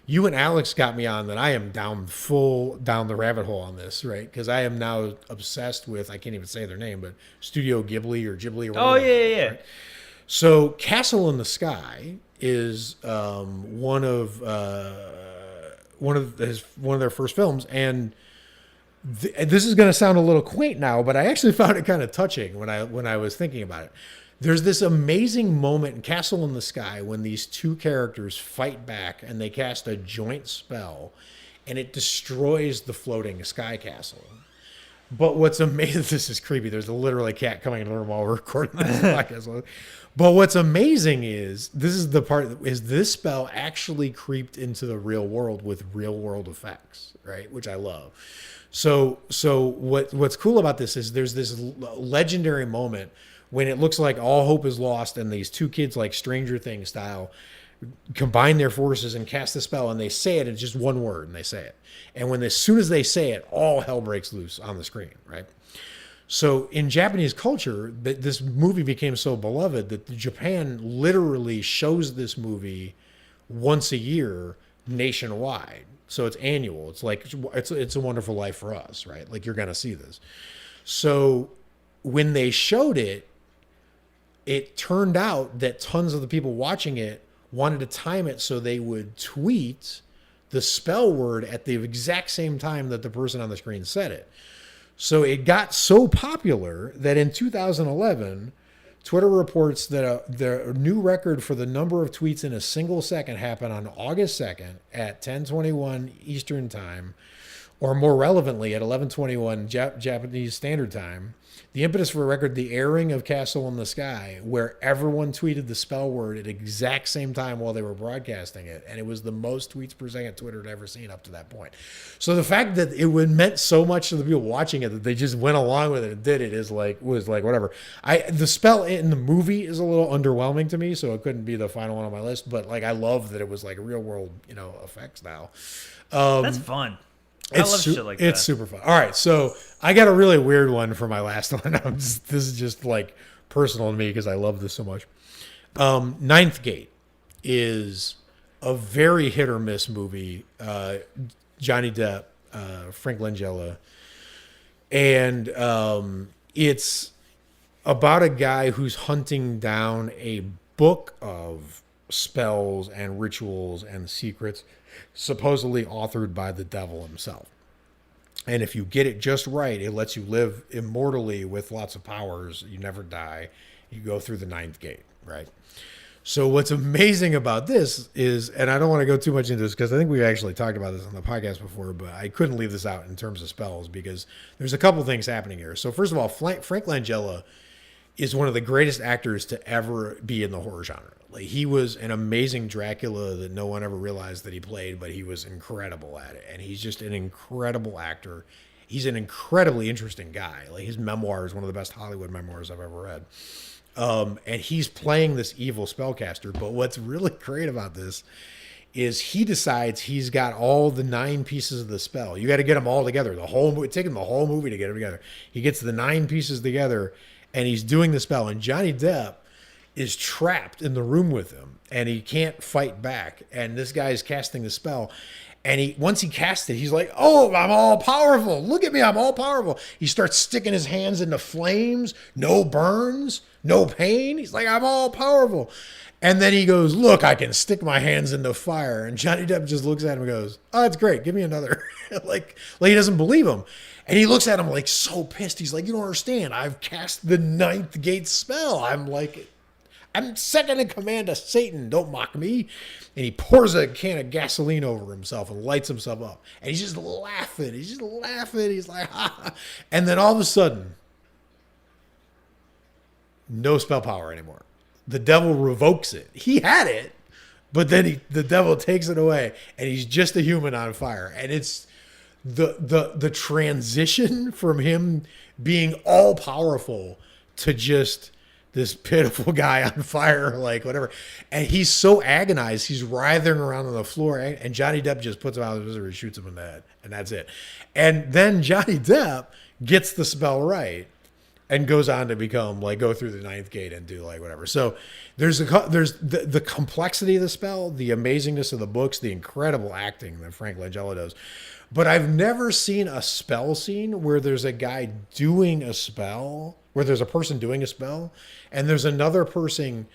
and Alex got me on, that I am down the rabbit hole on this, right? Because I am now obsessed with, I can't even say their name, but Studio Ghibli or whatever. Oh yeah. Right? So Castle in the Sky is one of their first films, and this is going to sound a little quaint now, but I actually found it kind of touching when I was thinking about it. There's this amazing moment in Castle in the Sky when these two characters fight back and they cast a joint spell, and it destroys the floating sky castle. But what's amazing, this is creepy. There's literally a cat coming in the room while we're recording this podcast. But what's amazing is, this spell actually creeped into the real world with real world effects, right? Which I love. So what's cool about this is there's this legendary moment when it looks like all hope is lost, and these two kids, like Stranger Things style, combine their forces and cast the spell, and they say it in just one word, and they say it. And as soon as they say it, all hell breaks loose on the screen, right? So in Japanese culture, this movie became so beloved that Japan literally shows this movie once a year nationwide. So it's annual. It's like, it's a Wonderful Life for us, right? Like, you're going to see this. So when they showed it, it turned out that tons of the people watching it wanted to time it so they would tweet the spell word at the exact same time that the person on the screen said it. So it got so popular that in 2011, Twitter reports that the new record for the number of tweets in a single second happened on August 2nd at 10:21 Eastern Time, or more relevantly at 11:21 Japanese Standard Time. The impetus for a record, the airing of Castle in the Sky, where everyone tweeted the spell word at the exact same time while they were broadcasting it. And it was the most tweets per second Twitter had ever seen up to that point. So the fact that it meant so much to the people watching it that they just went along with it and did it was like whatever. The spell in the movie is a little underwhelming to me, so it couldn't be the final one on my list. But like, I love that it was like real world, effects now. That's fun. I love shit like that. It's super fun. All right, so I got a really weird one for my last one. This is just like personal to me because I love this so much. Ninth Gate is a very hit or miss movie. Johnny Depp, Frank Langella, and it's about a guy who's hunting down a book of spells and rituals and secrets, supposedly authored by the devil himself. And if you get it just right, it lets you live immortally with lots of powers. You never die. You go through the ninth gate, right? So what's amazing about this is, and I don't want to go too much into this because I think we've actually talked about this on the podcast before, but I couldn't leave this out in terms of spells because there's a couple things happening here. So first of all, Frank Langella is one of the greatest actors to ever be in the horror genre. Like, he was an amazing Dracula that no one ever realized that he played, but he was incredible at it. And he's just an incredible actor. He's an incredibly interesting guy. Like, his memoir is one of the best Hollywood memoirs I've ever read. And he's playing this evil spellcaster. But what's really great about this is he decides he's got all the 9 pieces of the spell. You got to get them all together. It's taking the whole movie to get them together. He gets the 9 pieces together, and he's doing the spell. And Johnny Depp is trapped in the room with him, and he can't fight back. And this guy's casting the spell. And once he casts it, he's like, oh, I'm all powerful. Look at me, I'm all powerful. He starts sticking his hands into flames. No burns, no pain. He's like, I'm all powerful. And then he goes, look, I can stick my hands into fire. And Johnny Depp just looks at him and goes, oh, that's great. Give me another. like he doesn't believe him. And he looks at him like so pissed. He's like, you don't understand. I've cast the 9th gate spell. I'm second in command to Satan. Don't mock me. And he pours a can of gasoline over himself and lights himself up. And he's just laughing. He's like, ha. And then all of a sudden, no spell power anymore. The devil revokes it. He had it, but then the devil takes it away, and he's just a human on fire. And it's the transition from him being all powerful to just this pitiful guy on fire, like whatever. And he's so agonized, he's writhing around on the floor, and Johnny Depp just puts him out of his misery, shoots him in the head, and that's it. And then Johnny Depp gets the spell right and goes on to go through the 9th gate and do like whatever. So there's the complexity of the spell, the amazingness of the books, the incredible acting that Frank Langella does. But I've never seen a spell scene where there's a guy doing a spell, where there's a person doing a spell, and there's another person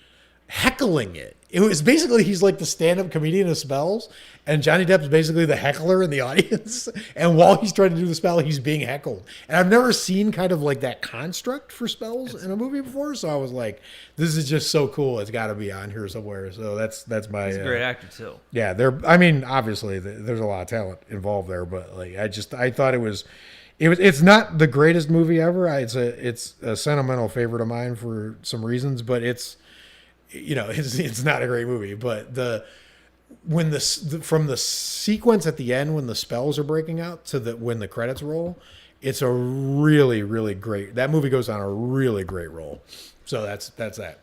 heckling it. It was basically, he's like the stand-up comedian of spells, and Johnny Depp's basically the heckler in the audience. And while he's trying to do the spell, he's being heckled. And I've never seen kind of like that construct for spells in a movie before. So I was like, this is just so cool. It's got to be on here somewhere. So that's my. He's a great actor too. Yeah, obviously there's a lot of talent involved there, but like I thought it's not the greatest movie ever. It's a sentimental favorite of mine for some reasons, but it's not a great movie. But from the sequence at the end when the spells are breaking out to when the credits roll, it's a really, really great. That movie goes on a really great roll. So that's that.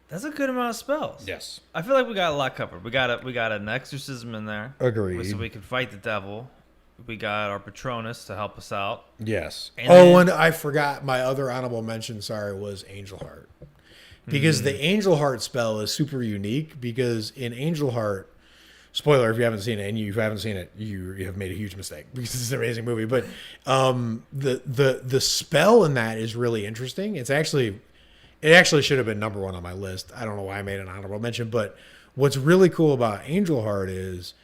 That's a good amount of spells. Yes, I feel like we got a lot covered. We got an exorcism in there. Agreed. So we can fight the devil. We got our Patronus to help us out. Yes. And I forgot my other honorable mention. Sorry, was Angel Heart. Because the Angel Heart spell is super unique, because in Angel Heart, spoiler if you haven't seen it, and you haven't seen it, you have made a huge mistake, because it's an amazing movie. But the spell in that is really interesting. It actually should have been number 1 on my list. I don't know why I made an honorable mention, but what's really cool about Angel Heart is,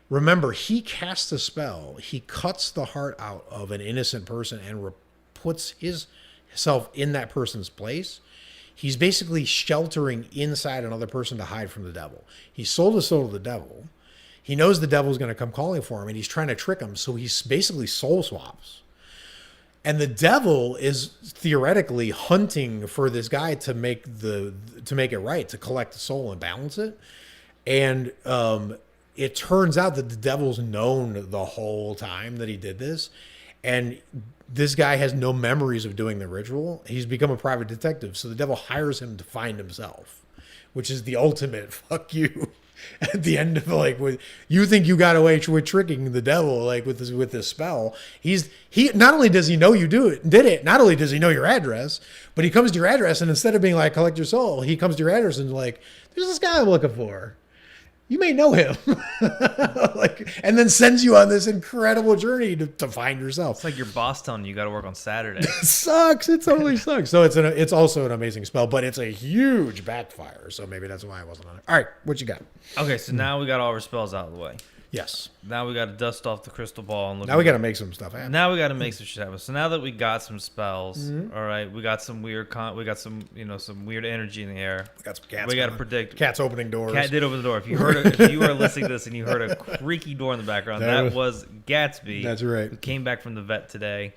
remember, he casts a spell. He cuts the heart out of an innocent person and puts himself in that person's place. He's basically sheltering inside another person to hide from the devil. He sold his soul to the devil. He knows the devil's going to come calling for him, and he's trying to trick him. So he's basically soul swaps. And the devil is theoretically hunting for this guy to make it right, to collect the soul and balance it. And it turns out that the devil's known the whole time that he did this. And this guy has no memories of doing the ritual. He's become a private detective. So the devil hires him to find himself, which is the ultimate fuck you. At the end of you think you got away with tricking the devil with this spell. He not only does he know you did it, not only does he know your address, but he comes to your address, and instead of being like, collect your soul, he comes to your address and like, there's this guy I'm looking for. you may know him. And then sends you on this incredible journey to find yourself. It's like your boss telling you got to work on Saturday. It sucks. It totally sucks. So it's also an amazing spell, but it's a huge backfire. So maybe that's why I wasn't on it. All right, what you got? Okay, so now we got all our spells out of the way. Yes. Now we got to dust off the crystal ball and look. Now we got to make some stuff happen. Now we got to make some shit happen. So now that we got some spells, all right, we got some weird we got some some weird energy in the air. We got some cats. We got to predict. Cats opening doors. Cat did open the door. If you were listening to this and you heard a creaky door in the background, that was Gatsby. That's right. Who came back from the vet today.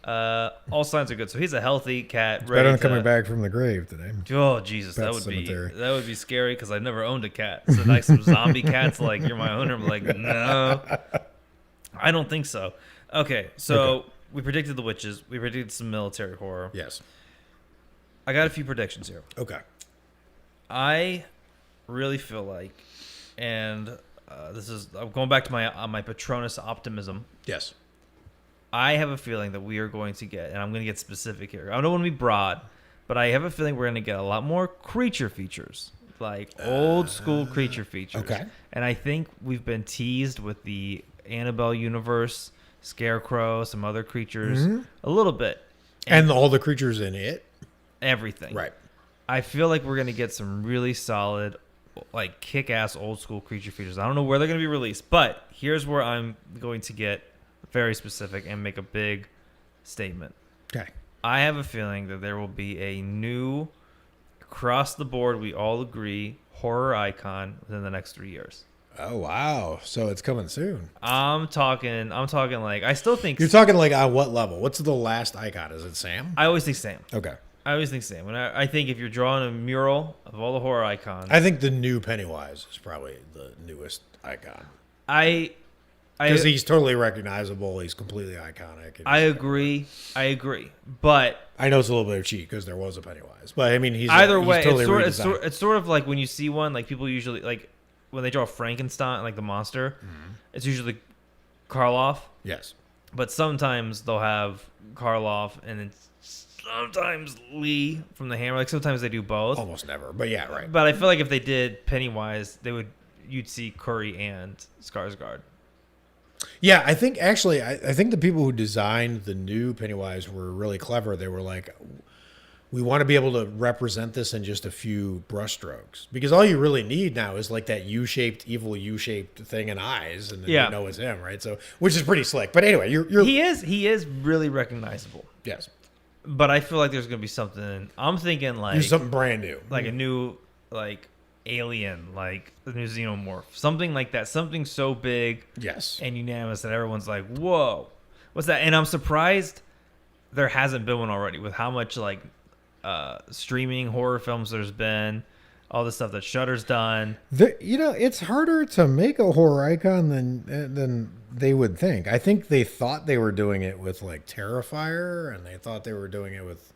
All signs are good. So he's a healthy cat. It's better than coming back from the grave today. Oh Jesus, that would be scary because I've never owned a cat. So like some zombie cats, like you're my owner. I'm like, no, I don't think so. Okay, so we predicted the witches. We predicted some military horror. Yes. I got a few predictions here. Okay. I really feel like, and I'm going back to my Patronus optimism. Yes. I have a feeling that we are going to get, and I'm going to get specific here. I don't want to be broad, but I have a feeling we're going to get a lot more creature features, like old school creature features. Okay. And I think we've been teased with the Annabelle universe, Scarecrow, some other creatures, a little bit. And all the creatures in it. Everything. Right. I feel like we're going to get some really solid, like kick-ass old school creature features. I don't know where they're going to be released, but here's where I'm going to get very specific and make a big statement. Okay. I have a feeling that there will be a new, across the board, we all agree, horror icon within the next 3 years. Oh wow! So it's coming soon. I'm talking like I still think you're talking like on what level? What's the last icon? Is it Sam? I always think Sam. Okay. I always think Sam. When I think if you're drawing a mural of all the horror icons, I think the new Pennywise is probably the newest icon. Because he's totally recognizable. He's completely iconic. I agree. But I know it's a little bit of cheat because there was a Pennywise. But I mean, he's totally it's sort of like when you see one, like people usually like when they draw Frankenstein, like the monster, it's usually Karloff. Yes. But sometimes they'll have Karloff and then sometimes Lee from the Hammer. Like sometimes they do both. Almost never. But yeah, right. But I feel like if they did Pennywise, you'd see Curry and Skarsgård. Yeah, I think actually, I think the people who designed the new Pennywise were really clever. They were like, we want to be able to represent this in just a few brushstrokes because all you really need now is like that evil U-shaped thing and eyes, and then you know it's him, right? So, which is pretty slick. But anyway, he is really recognizable. Yes, but I feel like there's gonna be something. I'm thinking like something brand new, like a new alien, like the new xenomorph, something like that, something so big, yes, and unanimous that everyone's like, "Whoa, what's that?" And I'm surprised there hasn't been one already with how much streaming horror films there's been, all the stuff that Shudder's done. It's harder to make a horror icon than they would think. I think they thought they were doing it with like Terrifier, and they thought they were doing it with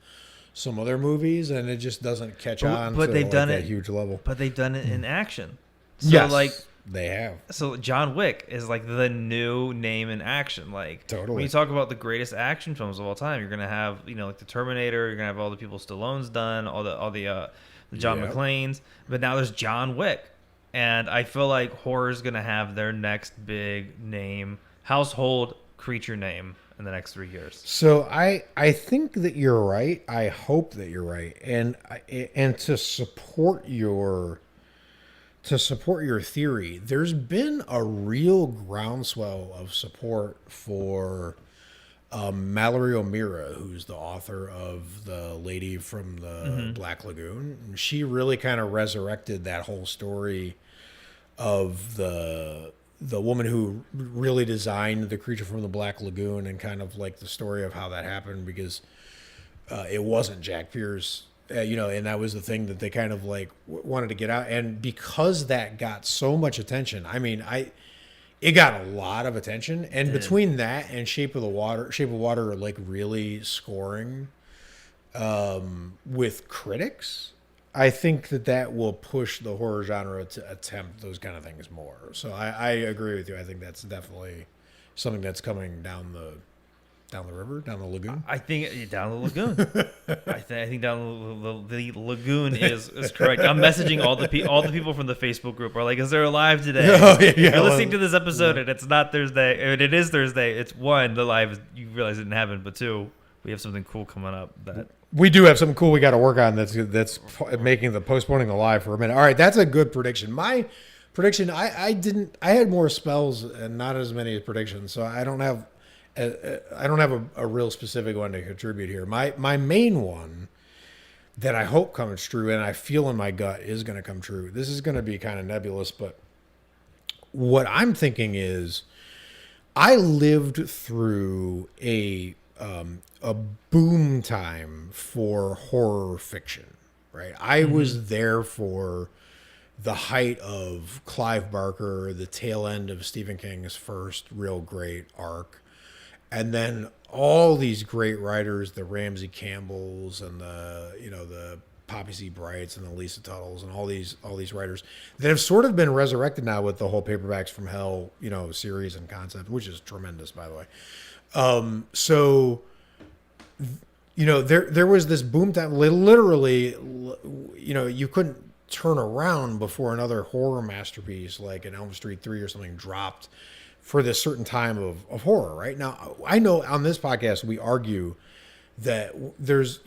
some other movies, and it just doesn't catch on. But they've done it at a huge level. But they've done it in action. So yes, they have. So John Wick is like the new name in action. Like totally. When you talk about the greatest action films of all time, you're gonna have like the Terminator. You're gonna have all the people Stallone's done, all the John McClane's. But now there's John Wick, and I feel like horror's gonna have their next big name, household creature name in the next 3 years. So I think that you're right. I hope that you're right, and to support your theory, there's been a real groundswell of support for Mallory O'Meara, who's the author of The Lady from the Black Lagoon. She really kind of resurrected that whole story of the woman who really designed the creature from the Black Lagoon, and kind of like the story of how that happened, because it wasn't Jack Pierce. And that was the thing that they kind of like wanted to get out. And because that got so much attention, I mean, it got a lot of attention. And between that and Shape of Water, like really scoring with critics, I think that will push the horror genre to attempt those kind of things more. So I agree with you. I think that's definitely something that's coming down Down the river, down the lagoon. I think down the lagoon. I think down the lagoon is correct. I'm messaging all the people from the Facebook group are like, "Is there a live today?" If you're listening to this episode and it's not Thursday, and it is Thursday, it's one, the live you realize it didn't happen, but two, we have something cool coming up. That we do have something cool we got to work on. That's making the postponing the live for a minute. All right, that's a good prediction. My prediction, I had more spells and not as many predictions, so I don't have a real specific one to contribute here. My main one that I hope comes true, and I feel in my gut is going to come true. This is going to be kind of nebulous, but what I'm thinking is I lived through a boom time for horror fiction, right? I was there for the height of Clive Barker, the tail end of Stephen King's first real great arc. And then all these great writers, the Ramsey Campbells and the Poppy C. Brights and the Lisa Tuttles and all these writers that have sort of been resurrected now with the whole Paperbacks from Hell, series and concept, which is tremendous, by the way. There was this boom time. Literally, you couldn't turn around before another horror masterpiece like an Elm Street 3 or something dropped for this certain time of horror, right? Now, I know on this podcast we argue that there's,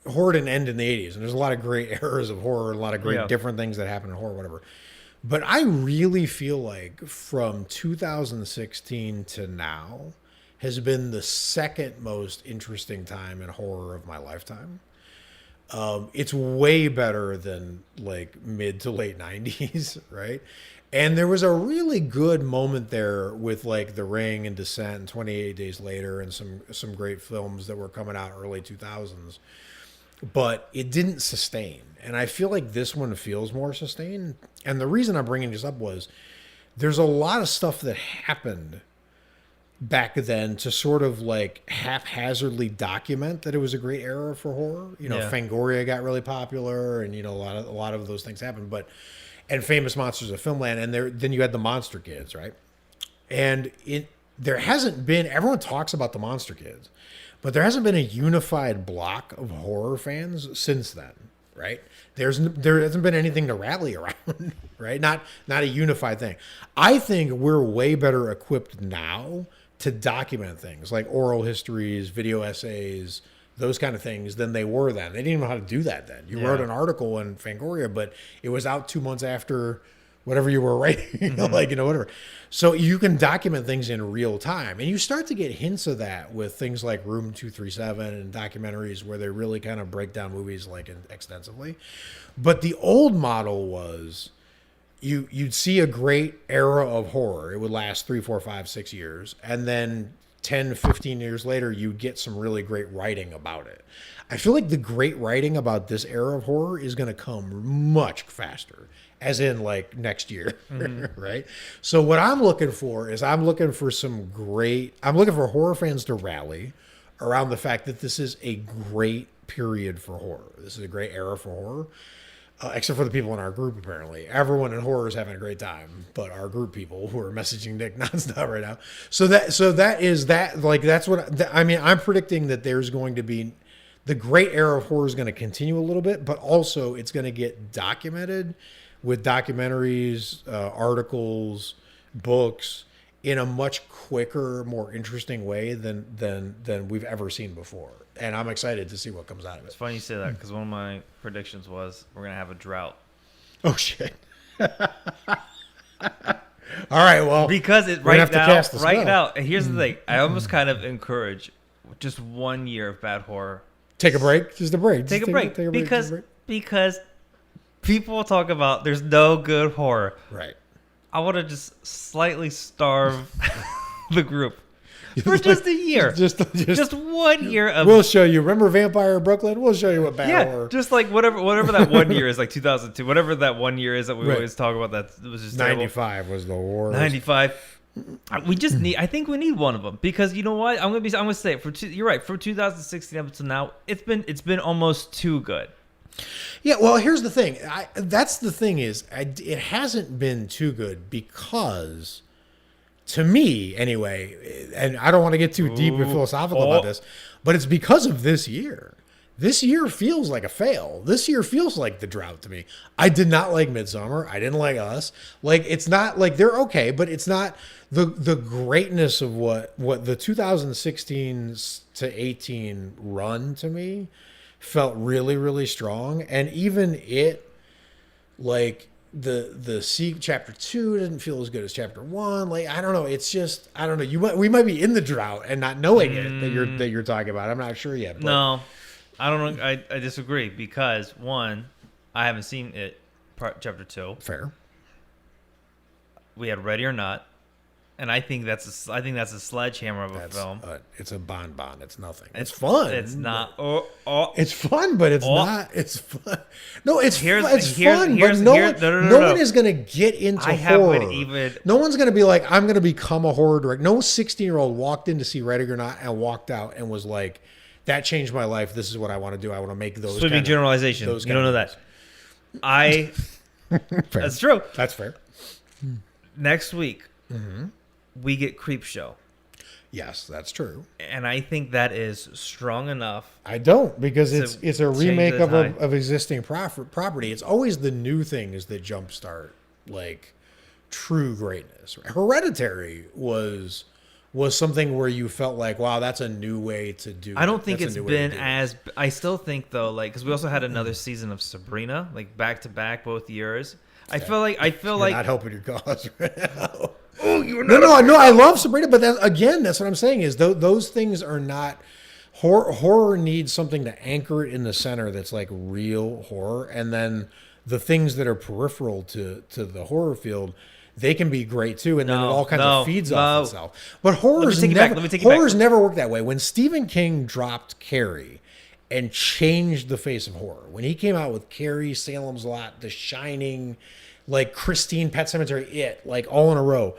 horror didn't end in the 80s, and there's a lot of great eras of horror, a lot of great different things that happen in horror, whatever. But I really feel like from 2016 to now has been the second most interesting time in horror of my lifetime. It's way better than like mid to late 90s, right? And there was a really good moment there with like The Ring and Descent and 28 Days Later and some great films that were coming out early 2000s. But it didn't sustain. And I feel like this one feels more sustained. And the reason I'm bringing this up was there's a lot of stuff that happened back then to sort of like haphazardly document that it was a great era for horror. Fangoria got really popular and, a lot of those things happened. And Famous Monsters of Filmland, and then you had the Monster Kids, right? And there hasn't been, everyone talks about the Monster Kids, but there hasn't been a unified block of horror fans since then, right? There hasn't been anything to rally around, right? Not a unified thing. I think we're way better equipped now to document things like oral histories, video essays, those kind of things than they were then. They didn't even know how to do that then. You wrote an article in Fangoria, but it was out 2 months after whatever you were writing, whatever. So you can document things in real time. And you start to get hints of that with things like Room 237 and documentaries where they really kind of break down movies like extensively. But the old model was you'd see a great era of horror. It would last 3, 4, 5, 6 years. And then 10, 15 years later, you get some really great writing about it. I feel like the great writing about this era of horror is going to come much faster, as in like next year, right? So what I'm looking for is I'm looking for horror fans to rally around the fact that this is a great period for horror. This is a great era for horror. Except for the people in our group, apparently. Everyone in horror is having a great time, but our group people who are messaging Nick nonstop right now. I'm predicting that there's going to be the great era of horror is going to continue a little bit, but also it's going to get documented with documentaries, articles, books in a much quicker, more interesting way than we've ever seen bore. And I'm excited to see what comes out of it. It's funny you say that because one of my predictions was we're going to have a drought. Oh, shit. All right, well. Because right now, and here's the thing. I almost kind of encourage just 1 year of bad horror. Take a break. Just a break. Take a break. Because people talk about there's no good horror. Right. I want to just slightly starve the group. For just a year. Just 1 year of... We'll show you. Remember Vampire in Brooklyn? We'll show you what bad horror... just like whatever that 1 year is, like 2002. Whatever that 1 year is that we always talk about, that was just 95 terrible. Was the worst. 95. We just need... I think we need one of them. Because you know what? I'm gonna say it. You're right. From 2016 up to now, it's been almost too good. Yeah, well, here's the thing. That's the thing is, it hasn't been too good because... to me anyway, and I don't want to get too deep and philosophical about this, but it's because of this year. This year feels like a fail. This year feels like the drought to me. I did not like Midsummer. I didn't like Us. Like, it's not like they're okay, but it's not the greatness of what the 2016 to 18 run to me felt really, really strong. And even it, like the chapter 2 didn't feel as good as chapter 1. Like, I don't know. It's just, I don't know. We might be in the drought and not knowing it that you're talking about. I'm not sure yet. But. No. I don't know. I disagree because, one, I haven't seen it, chapter 2. Fair. We had Ready or Not, and I think that's a sledgehammer of a film. It's a bonbon. It's nothing. It's fun. It's not. It's fun, but it's not. It's fun. No, it's fun. But no one is going to get into horror. No one's going to be like, I'm going to become a horror director. No 16-year-old walked in to see Ready or Not and walked out and was like, that changed my life. This is what I want to do. I want to make those. Sweeping generalization. You don't know that. That's true. That's fair. Next week, we get Creepshow. Yes, that's true. And I think that is strong enough. I don't, because it's a remake of existing property. It's always the new things that jumpstart like true greatness. Right? Hereditary was something where you felt like, wow, that's a new way to do it. I don't think it's been as... I still think, though, like, because we also had another season of Sabrina, like, back-to-back both years. I feel like... You're not helping your cause right now. Oh, you're not... No, I love Sabrina, but that's what I'm saying is those things are not... Horror needs something to anchor it in the center that's, like, real horror, and then the things that are peripheral to the horror field... They can be great too, and then it all kinds of feeds off itself. But horror's never worked that way. When Stephen King dropped Carrie and changed the face of horror, when he came out with Carrie, Salem's Lot, The Shining, like Christine, Pet Sematary, It, like all in a row,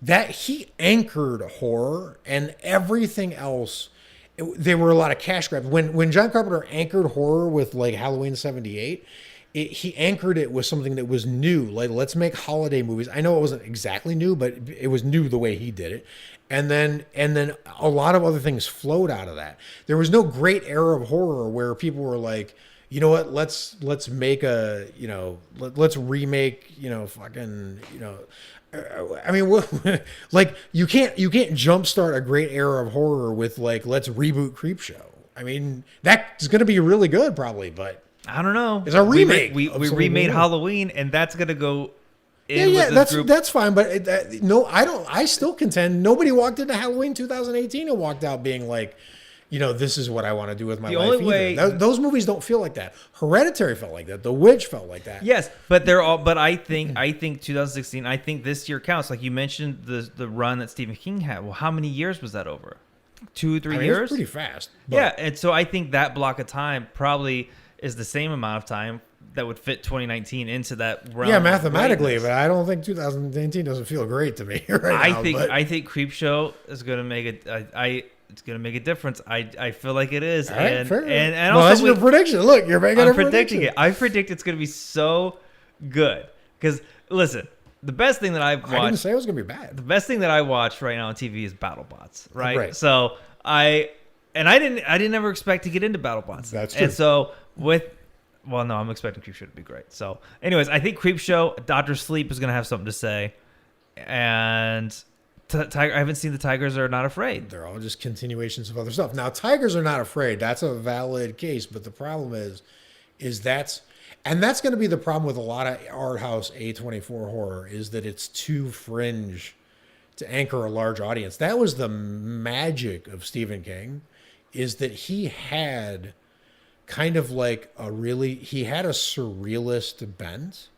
that he anchored horror and everything else. There were a lot of cash grabs. When John Carpenter anchored horror with like Halloween '78. He anchored it with something that was new. Like, let's make holiday movies. I know it wasn't exactly new, but it was new the way he did it. And then a lot of other things flowed out of that. There was no great era of horror where people were like, you know what, let's make let's remake, fucking, I mean, like you can't jumpstart a great era of horror with like, let's reboot Creepshow. I mean, that's going to be really good probably, but I don't know. It's a remake. We remade Halloween, and that's gonna go. That's fine. But no, I don't. I still contend nobody walked into Halloween 2018 and walked out being like, this is what I want to do with my life. Only way those movies don't feel like that. Hereditary felt like that. The Witch felt like that. Yes, but they're all. But I think 2016. I think this year counts. Like you mentioned, the run that Stephen King had. Well, how many years was that over? 2-3 years. It's pretty fast. Yeah, and so I think that block of time probably is the same amount of time that would fit 2019 into that realm. Yeah, mathematically, but I don't think 2019 doesn't feel great to me right now. I think Creepshow is going to make it. It's going to make a difference. I feel like it is. All right, fair. And also, that's your prediction. Look, you're making a prediction. Predicting it. I predict it's going to be so good. Because listen, the best thing that I've watched. I didn't say it was going to be bad. The best thing that I watch right now on TV is BattleBots. Right. So I didn't ever expect to get into BattleBots. That's true. And so I'm expecting Creepshow to be great. So, anyways, I think Creepshow, Dr. Sleep is going to have something to say. And I haven't seen the Tigers Are Not Afraid. They're all just continuations of other stuff. Now, Tigers Are Not Afraid, that's a valid case. But the problem is that's going to be the problem with a lot of art house A24 horror is that it's too fringe to anchor a large audience. That was the magic of Stephen King, is that he had kind of like he had a surrealist bent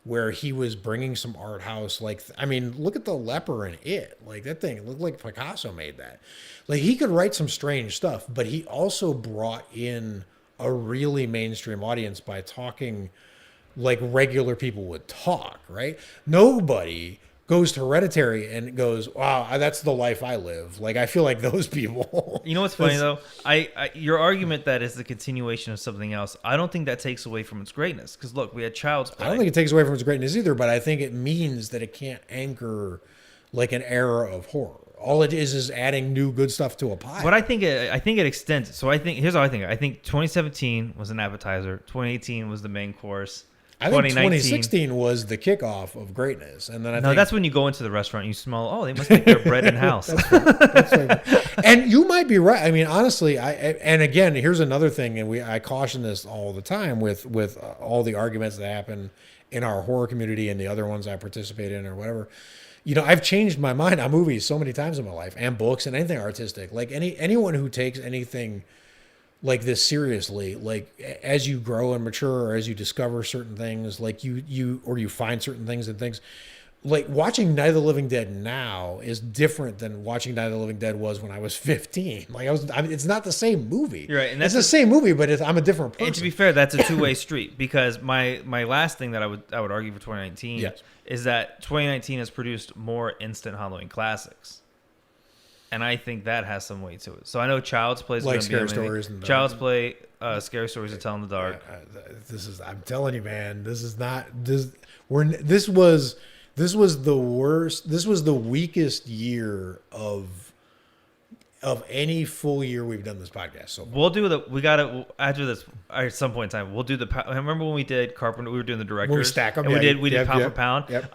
where he was bringing some art house. Like, I mean, look at the leper in It. Like, that thing, it looked like Picasso made that. Like, he could write some strange stuff, but he also brought in a really mainstream audience by talking like regular people would talk, right? Nobody goes to Hereditary and goes, wow, that's the life I live. Like, I feel like those people. You know what's funny, though? Your argument that is the continuation of something else, I don't think that takes away from its greatness. Because, look, we had Child's Play. I don't think it takes away from its greatness either, but I think it means that it can't anchor like an era of horror. All it is adding new good stuff to a pie. But I think it extends. So here's how I think. I think 2017 was an appetizer. 2018 was the main course. I think 2016 was the kickoff of greatness, and then that's when you go into the restaurant, and you smell. Oh, they must make their bread in house. That's right. And you might be right. I mean, honestly, and again, here's another thing, and I caution this all the time with all the arguments that happen in our horror community and the other ones I participate in or whatever. I've changed my mind on movies so many times in my life, and books and anything artistic. Like anyone who takes anything like this seriously, like as you grow and mature, or as you discover certain things, like you find certain things and things, like watching Night of the Living Dead now is different than watching Night of the Living Dead was when I was 15. Like it's not the same movie. You're right, and it's the same movie, but I'm a different person. And to be fair, that's a two-way street, because my last thing that I would argue for 2019 yes. is that 2019 has produced more instant Halloween classics. And I think that has some weight to it. So I know Child's Play is like going to be amazing. Stories in the Child's Play, Scary Stories to Tell in the Dark. I'm telling you, man, this is not this. This was the worst. This was the weakest year of any full year we've done this podcast. So we'll do we got to after this at some point in time. We'll do remember when we did Carpenter? We were doing the directors. When we stack them. And we did pound for pound. Yep.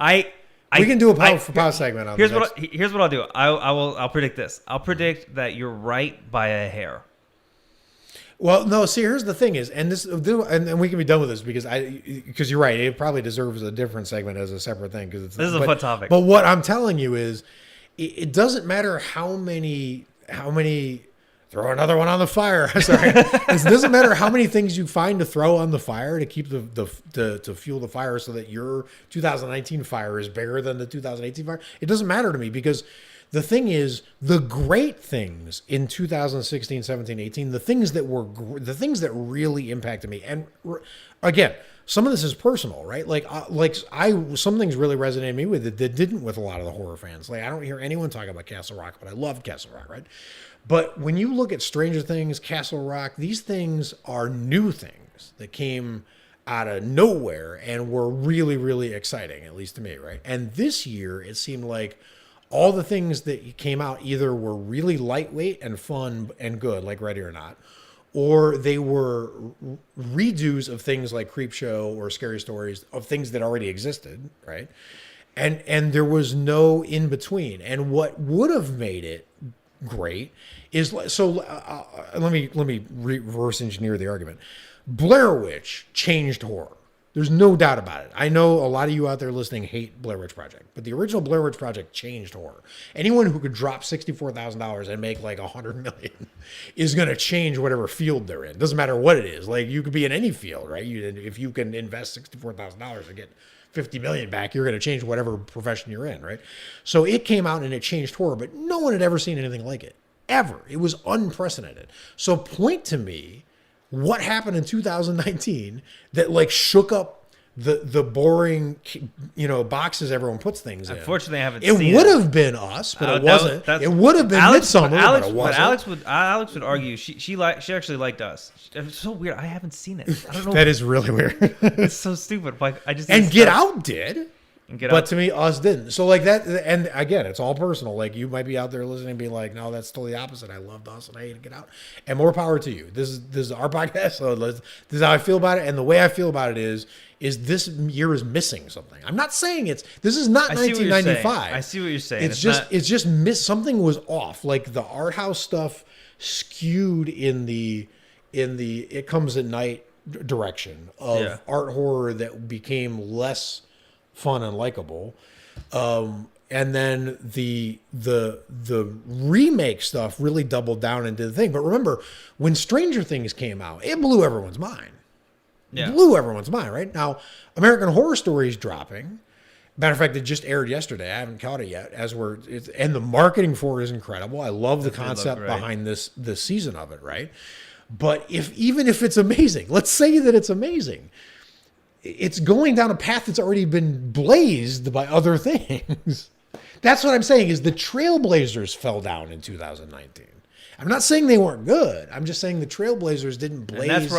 We can do a pound for pound segment on here's what I'll do. I'll predict this. I'll predict that you're right by a hair. Well, no. See, here's the thing: and we can be done with this because you're right. It probably deserves a different segment as a separate thing because this is a fun topic. But what I'm telling you is, it doesn't matter how many. Throw another one on the fire. Sorry, it doesn't matter how many things you find to throw on the fire to keep to fuel the fire, so that your 2019 fire is bigger than the 2018 fire. It doesn't matter to me, because the thing is, the great things in 2016, 17, 18, the things that really impacted me, and again, some of this is personal, right? Some things really resonated me with it that didn't with a lot of the horror fans. Like, I don't hear anyone talk about Castle Rock, but I loved Castle Rock, right? But when you look at Stranger Things, Castle Rock, these things are new things that came out of nowhere and were really, really exciting, at least to me, right? And this year, it seemed like all the things that came out either were really lightweight and fun and good, like Ready or Not, or they were redos of things like Creepshow or Scary Stories, of things that already existed, right? And there was no in between. And what would have made it great is let me reverse engineer the argument. Blair Witch changed horror. There's no doubt about it. I know a lot of you out there listening hate Blair Witch Project, but the original Blair Witch Project changed horror. Anyone who could drop $64,000 and make like $100 million is going to change whatever field they're in. Doesn't matter what it is. Like, you could be in any field, right? If you can invest $64,000 and get $50 million back, you're going to change whatever profession you're in, right? So it came out and it changed horror, but no one had ever seen anything like it, ever. It was unprecedented. So point to me what happened in 2019 that like shook up the boring, boxes everyone puts things in. Unfortunately, I haven't seen it. It would have been us, but it wasn't. It would have been Midsommar, but it wasn't. Alex would argue she actually liked us. It's so weird. I haven't seen it. I don't know. That is really weird. It's so stupid. Like, Get Out did. But to me, us didn't. So like that, and again, it's all personal. Like, you might be out there listening and being like, no, that's totally the opposite. I loved Us and I hated Get Out. And more power to you. This is our podcast, so this is how I feel about it. And the way I feel about it is this year is missing something. I'm not saying this is not 1995. I see what you're saying. It's just something was off. Like, the art house stuff skewed in the It Comes at Night direction of art horror that became less fun and likable, and then the remake stuff really doubled down and did the thing. But remember, when Stranger Things came out, it blew everyone's mind. Blew everyone's mind. Right now, American Horror Story is dropping. Matter of fact, it just aired yesterday. I haven't caught it yet. And the marketing for it is incredible. I love the concept behind this season of it. Right, but even if it's amazing, let's say that it's amazing, it's going down a path that's already been blazed by other things. That's what I'm saying, is the Trailblazers fell down in 2019. I'm not saying they weren't good. I'm just saying the Trailblazers didn't blaze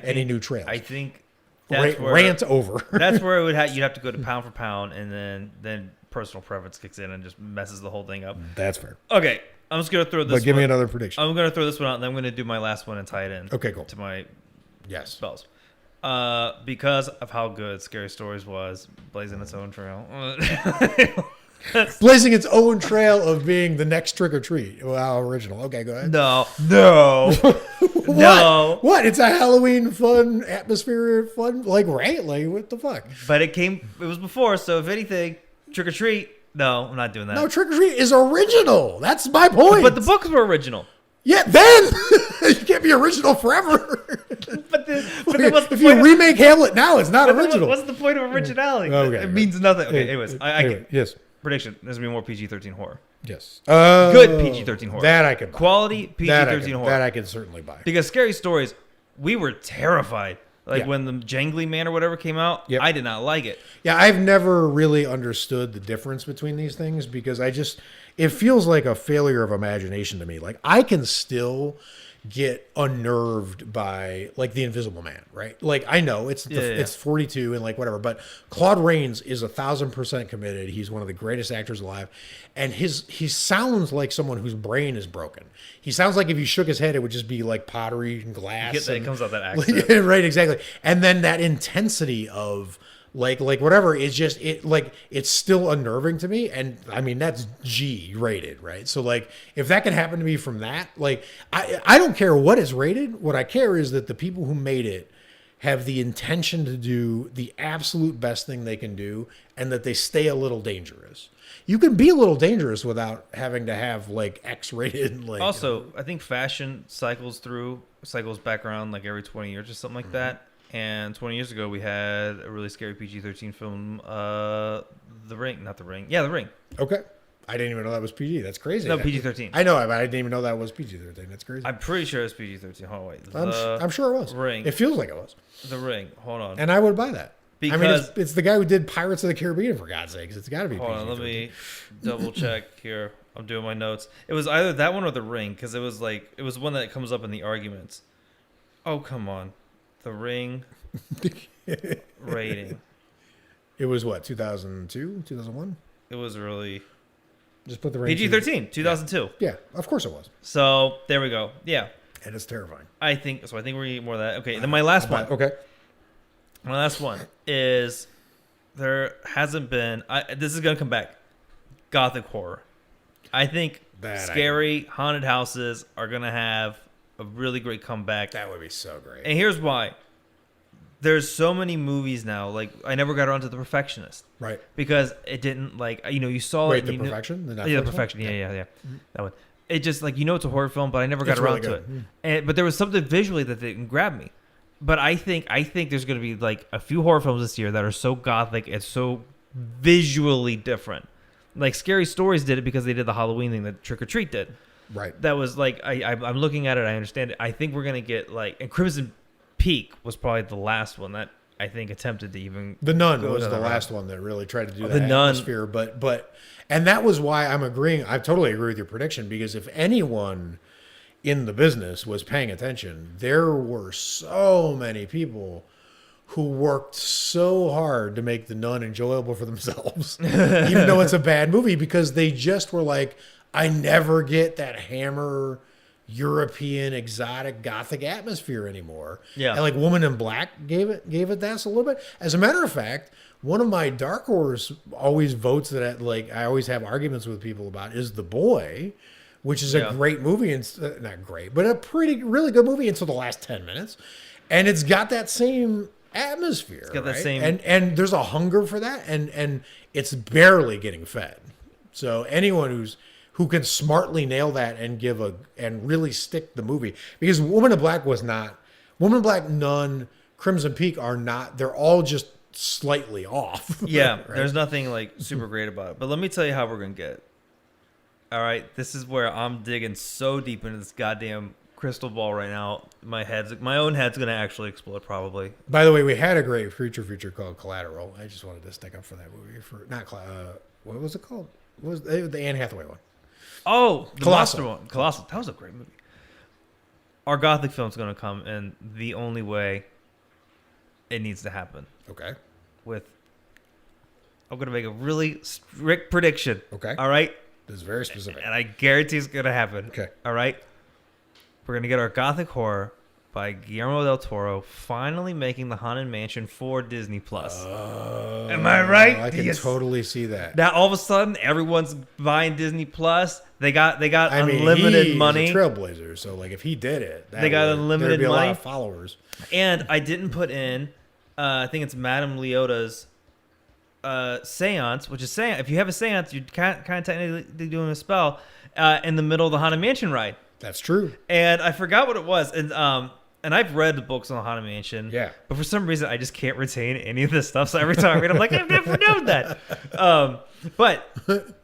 any new trails. I think that's rant over. That's where you'd have to go to pound for pound, and then personal preference kicks in and just messes the whole thing up. That's fair. Okay, I'm just gonna throw this. But give me another prediction. I'm gonna throw this one out, and then I'm gonna do my last one and tie it in. Okay, cool. To my spells. Because of how good Scary Stories was, blazing its own trail. Blazing its own trail of being the next Trick or Treat. Wow, original. Okay, go ahead. No. What? No. What? It's a Halloween fun atmosphere, fun, right? Like, what the fuck? But it was before, so if anything, Trick or Treat. No, I'm not doing that. No, Trick or Treat is original. That's my point. But the books were original. Yeah, then you can't be original forever. but then what's the if you remake Hamlet now, it's not original. What's the point of originality? Okay, it means nothing. Okay, anyways, yes. Prediction: there's gonna be more PG-13 horror. Yes. Good PG-13 horror. That I can buy. Quality PG-13 horror. That I can certainly buy. Because Scary Stories, we were terrified. When the Jangly Man or whatever came out, I did not like it. Yeah, I've never really understood the difference between these things because it feels like a failure of imagination to me. Like, I can still get unnerved by the Invisible Man, right? Like, I know it's 42 and whatever, but Claude Rains is 1,000% committed. He's one of the greatest actors alive, and he sounds like someone whose brain is broken. He sounds like if you shook his head, it would just be like pottery and glass. It comes out that accent, right? Exactly, and then that intensity of. Whatever, it's just it's still unnerving to me, and I mean that's G rated, right? So if that can happen to me from that, I don't care what is rated. What I care is that the people who made it have the intention to do the absolute best thing they can do, and that they stay a little dangerous. You can be a little dangerous without having to have X-rated. Also, I think fashion cycles back around every 20 years or something like that. And 20 years ago, we had a really scary PG-13 film, The Ring. Not The Ring. Yeah, The Ring. Okay. I didn't even know that was PG. That's crazy. No, PG-13. I know, but I didn't even know that was PG-13. That's crazy. I'm pretty sure it was PG-13. Hold on, wait. I'm sure it was. Ring. It feels like it was. The Ring. Hold on. And I would buy that. Because, I mean, it's the guy who did Pirates of the Caribbean, for God's sakes. It's got to be PG-13. Hold on, let me double check here. I'm doing my notes. It was either that one or The Ring, because it was one that comes up in the arguments. Oh, come on. The Ring... rating. It was what, 2002, 2001? It was really just put the Ring PG-13, 2002. Yeah, of course it was. So there we go. Yeah, and it's terrifying. I think we're gonna get more of that. Okay, then my last one. Okay, my last one is there hasn't been. This is gonna come back. Gothic horror. I think scary haunted houses are gonna have a really great comeback. That would be so great. And here's why. There's so many movies now. I never got around to The Perfectionist, right? Because it didn't you saw it. The Perfection, The Perfection. Yeah. Mm-hmm. That one. It just it's a horror film, but I never got around to it. But there was something visually that didn't grab me. But I think there's going to be a few horror films this year that are so gothic and so visually different. Scary Stories did it because they did the Halloween thing that Trick or Treat did. Right. That was I'm looking at it. I understand it. I think we're going to get and Crimson Peak was probably the last one that I think attempted to even. The Nun was the last one that really tried to do that atmosphere, but and that was why I'm agreeing. I totally agree with your prediction because if anyone in the business was paying attention, there were so many people who worked so hard to make The Nun enjoyable for themselves, even though it's a bad movie, because they just were I never get that Hammer European exotic gothic atmosphere anymore. Yeah. And Woman in Black gave it that a little bit. As a matter of fact, one of my dark horse always votes that I always have arguments with people about is The Boy, which is a great movie, and not great, but a really good movie until the last 10 minutes. And it's got that same atmosphere. It's got that same, and there's a hunger for that, and it's barely getting fed. So anyone who can smartly nail that and really stick the movie, because Woman in Black was not. Woman in Black, Nun, Crimson Peak are not. They're all just slightly off. Yeah, right? There's nothing super great about it. But let me tell you how we're gonna get it. All right, this is where I'm digging so deep into this goddamn crystal ball right now. My own head's gonna actually explode probably. By the way, we had a great feature called Collateral. I just wanted to stick up for that movie. What was it called? What was the Anne Hathaway one? Oh, the Colossal one. Colossal. That was a great movie. Our Gothic film's going to come in the only way it needs to happen. Okay. With I'm gonna make a really strict prediction. Okay. All right. This is very specific. And I guarantee it's gonna happen. Okay. All right. We're gonna get our gothic horror by Guillermo del Toro finally making the Haunted Mansion for Disney Plus. Am I right? I can totally see that. Now all of a sudden everyone's buying Disney Plus. They got unlimited money. He's a trailblazer, so like if he did it, they got unlimited there'd be money. A lot of followers. And I didn't put in. I think it's Madame Leota's seance, which is seance. If you have a seance, you're kind of technically doing a spell in the middle of the Haunted Mansion ride. That's true. And I forgot what it was. And I've read the books on the Haunted Mansion. Yeah. But for some reason, I just can't retain any of this stuff. So every time I read, I'm like, I've never known that. But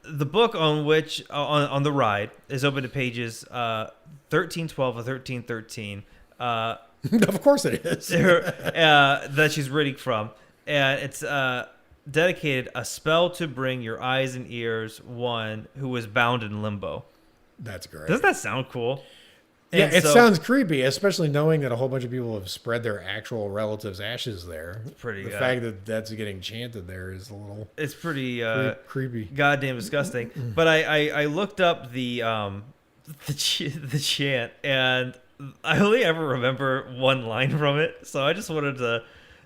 the book on which on the ride is open to pages 1312 or 1313. Of course it is. That she's reading from, and it's dedicated a spell to bring your eyes and ears one who was bound in limbo. That's great. Doesn't that sound cool? Yeah, it sounds creepy, especially knowing that a whole bunch of people have spread their actual relatives' ashes there. It's pretty. The fact that that's getting chanted there is a little. It's pretty creepy, goddamn disgusting. But I looked up the chant, and I only ever remember one line from it. So I just wanted to.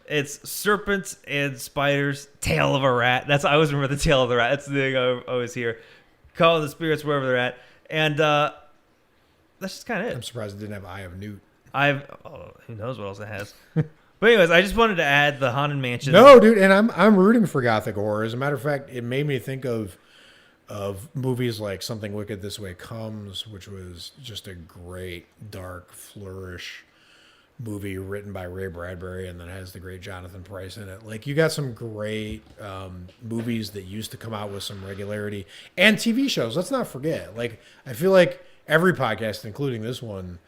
It's serpents and spiders, tail of a rat. I always remember the tail of the rat. That's the thing I always hear. Call the spirits wherever they're at, and. That's just kind of it. I'm surprised it didn't have Eye of Newt. Who knows what else it has. But anyways, I just wanted to add the Haunted Mansion. No, dude, and I'm rooting for gothic horror. As a matter of fact, it made me think of movies like Something Wicked This Way Comes, which was just a great dark flourish movie written by Ray Bradbury and then has the great Jonathan Pryce in it. Like, you got some great movies that used to come out with some regularity, and TV shows. Let's not forget. Like, I feel like every podcast, including this one,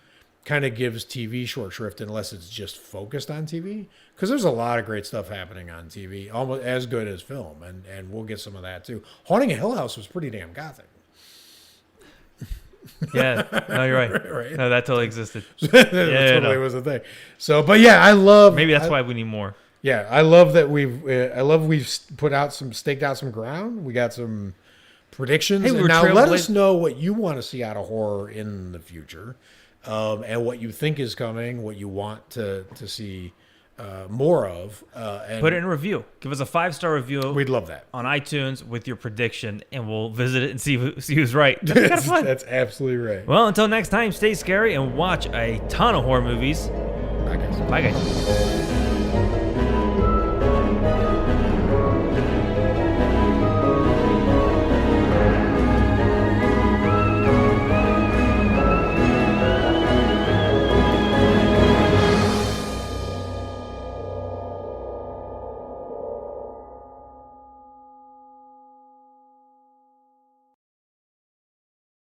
kind of gives TV short shrift unless it's just focused on TV. Because there's a lot of great stuff happening on TV, almost as good as film, and we'll get some of that too. Haunting a Hill House was pretty damn gothic. Yeah, no, you're right. Right. No, that totally existed. That totally was a thing. So, but yeah, I love. Maybe that's why we need more. Yeah, I love that we've staked out some ground. We got some predictions. Hey, and now let us know what you want to see out of horror in the future, and what you think is coming, what you want to see more of. And put it in a review. Give us a 5-star review. We'd love that on iTunes with your prediction, and we'll visit it and see who's right. That's kind of fun. That's absolutely right. Well, until next time, stay scary and watch a ton of horror movies. Bye, guys. Bye, guys.